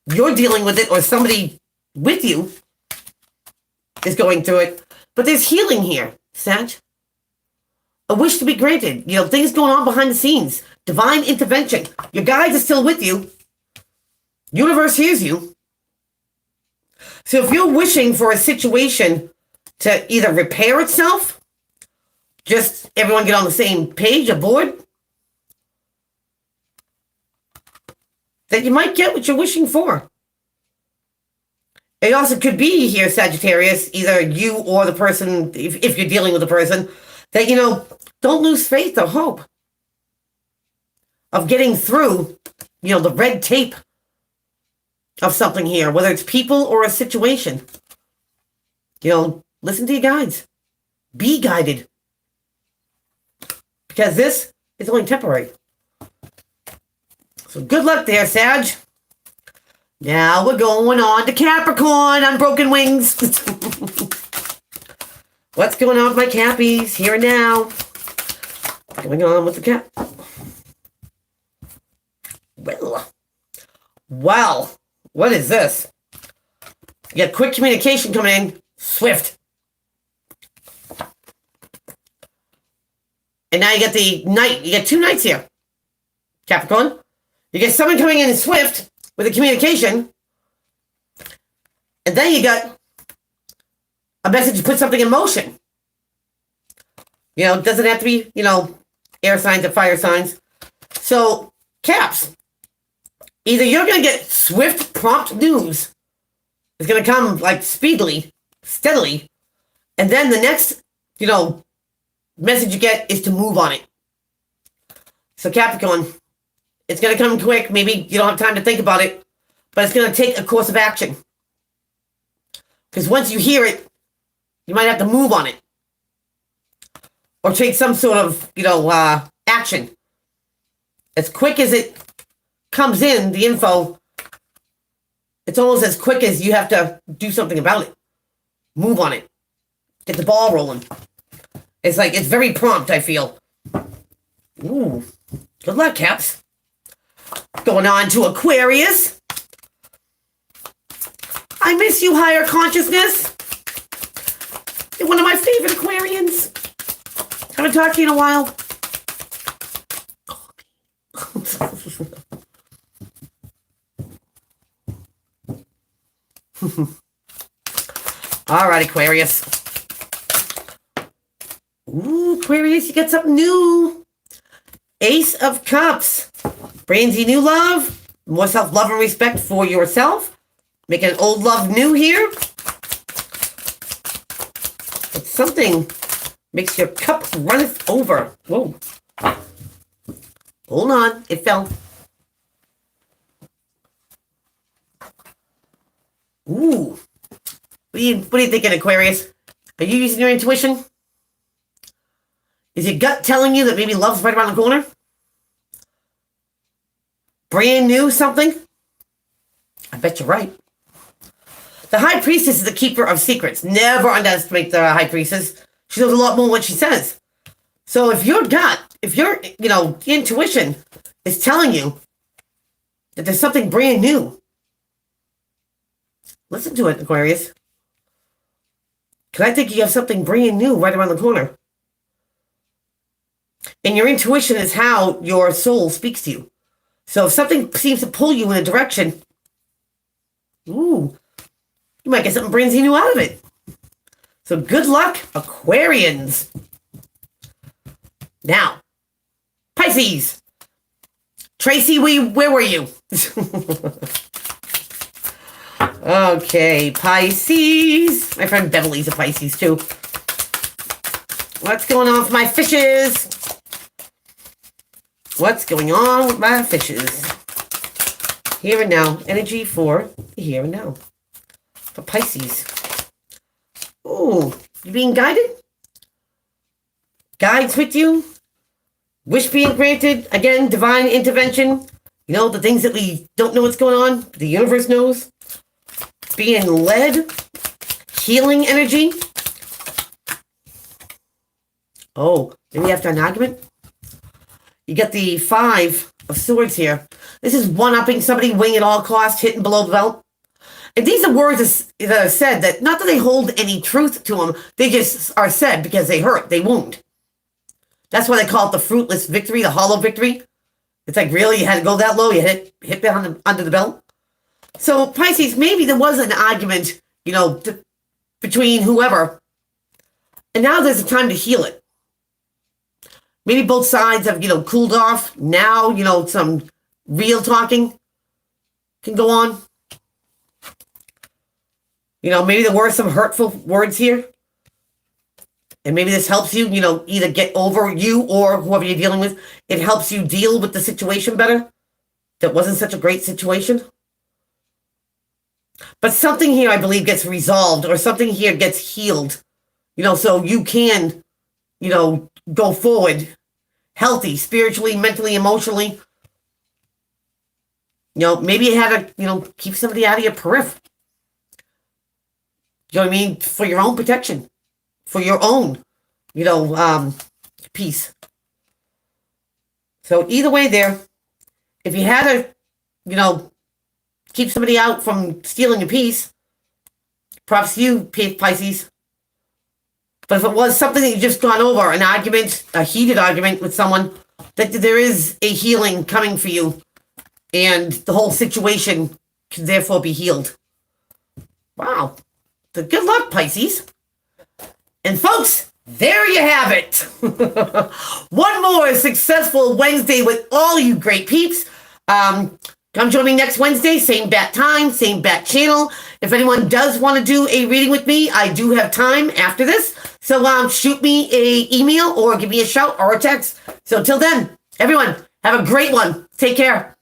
you're dealing with it or somebody with you is going through it. But there's healing here, Sag. A wish to be granted. Things going on behind the scenes. Divine intervention. Your guides are still with you. Universe hears you. So if you're wishing for a situation to either repair itself, just everyone get on the same page, aboard, then you might get what you're wishing for. It also could be here, Sagittarius, either you or the person, if you're dealing with a person, that, don't lose faith or hope of getting through, the red tape of something here, whether it's people or a situation. Listen to your guides. Be guided. Because this is only temporary. So good luck there, Sag. Now we're going on to Capricorn on Broken Wings. What's going on with my Cappies here and now? What's going on with the Cap? Well, what is this? You got quick communication coming in, swift. And now you get the knight. You get two knights here, Capricorn. You get someone coming in swift with a communication. And then you got a message to put something in motion. It doesn't have to be, air signs or fire signs. So, Caps, either you're going to get swift, prompt news. It's going to come, speedily, steadily. And then the next, message you get is to move on it. So, Capricorn, it's going to come quick. Maybe you don't have time to think about it. But it's going to take a course of action. Because once you hear it, you might have to move on it. Or take some sort of, action. As quick as it comes in, the info, it's almost as quick as you have to do something about it. Move on it. Get the ball rolling. It's it's very prompt, I feel. Ooh. Good luck, Caps. Going on to Aquarius. I miss you, higher consciousness. You're one of my favorite Aquarians. Haven't talked to you in a while. All right, Aquarius. Ooh, Aquarius, you get something new. Ace of Cups. Brings you new love. More self-love and respect for yourself. Making old love new here. But something makes your cup runneth over. Whoa. Hold on. It fell. Ooh. What are you thinking, Aquarius? Are you using your intuition? Is your gut telling you that maybe love's right around the corner? Brand new something? I bet you're right. The High Priestess is the keeper of secrets. Never underestimate the High Priestess. She knows a lot more than what she says. So if your gut, if your, intuition is telling you that there's something brand new, listen to it, Aquarius. Because I think you have something brand new right around the corner. And your intuition is how your soul speaks to you. So if something seems to pull you in a direction, ooh, you might get something brand new out of it. So good luck, Aquarians. Now, Pisces. Tracy, where were you? Okay, Pisces. My friend Beverly's a Pisces too. What's going on with my fishes? What's going on with my fishes? Here and now. Energy for here and now. For Pisces. Ooh, you being guided? Guides with you? Wish being granted? Again, divine intervention. You know, the things that we don't know what's going on. The universe knows. Being led. Healing energy. Oh, maybe after an argument? You get the 5 of Swords here. This is one-upping somebody, winning at all costs, hitting below the belt. And these are words that are said that, not that they hold any truth to them, they just are said because they hurt, they wound. That's why they call it the fruitless victory, the hollow victory. It's like, really, you had to go that low? You hit down under the belt? So, Pisces, maybe there was an argument, between whoever. And now there's a time to heal it. Maybe both sides have, cooled off. Now, some real talking can go on. Maybe there were some hurtful words here. And maybe this helps you, either get over you or whoever you're dealing with. It helps you deal with the situation better. That wasn't such a great situation. But something here, I believe, gets resolved, or something here gets healed. So you can, go forward healthy, spiritually, mentally, emotionally. Maybe you had to, keep somebody out of your periphery. You know what I mean? For your own protection. For your own, peace. So either way there, if you had to, keep somebody out from stealing your peace, props to you, Pisces. But if it was something that you just gone over, an argument, a heated argument with someone, that there is a healing coming for you, and the whole situation can therefore be healed. Wow. So good luck, Pisces. And folks, there you have it. One more successful Wednesday with all you great peeps. Come join me next Wednesday, same bat time, same bat channel. If anyone does want to do a reading with me, I do have time after this. So shoot me a email or give me a shout or a text. So till then, everyone, have a great one. Take care.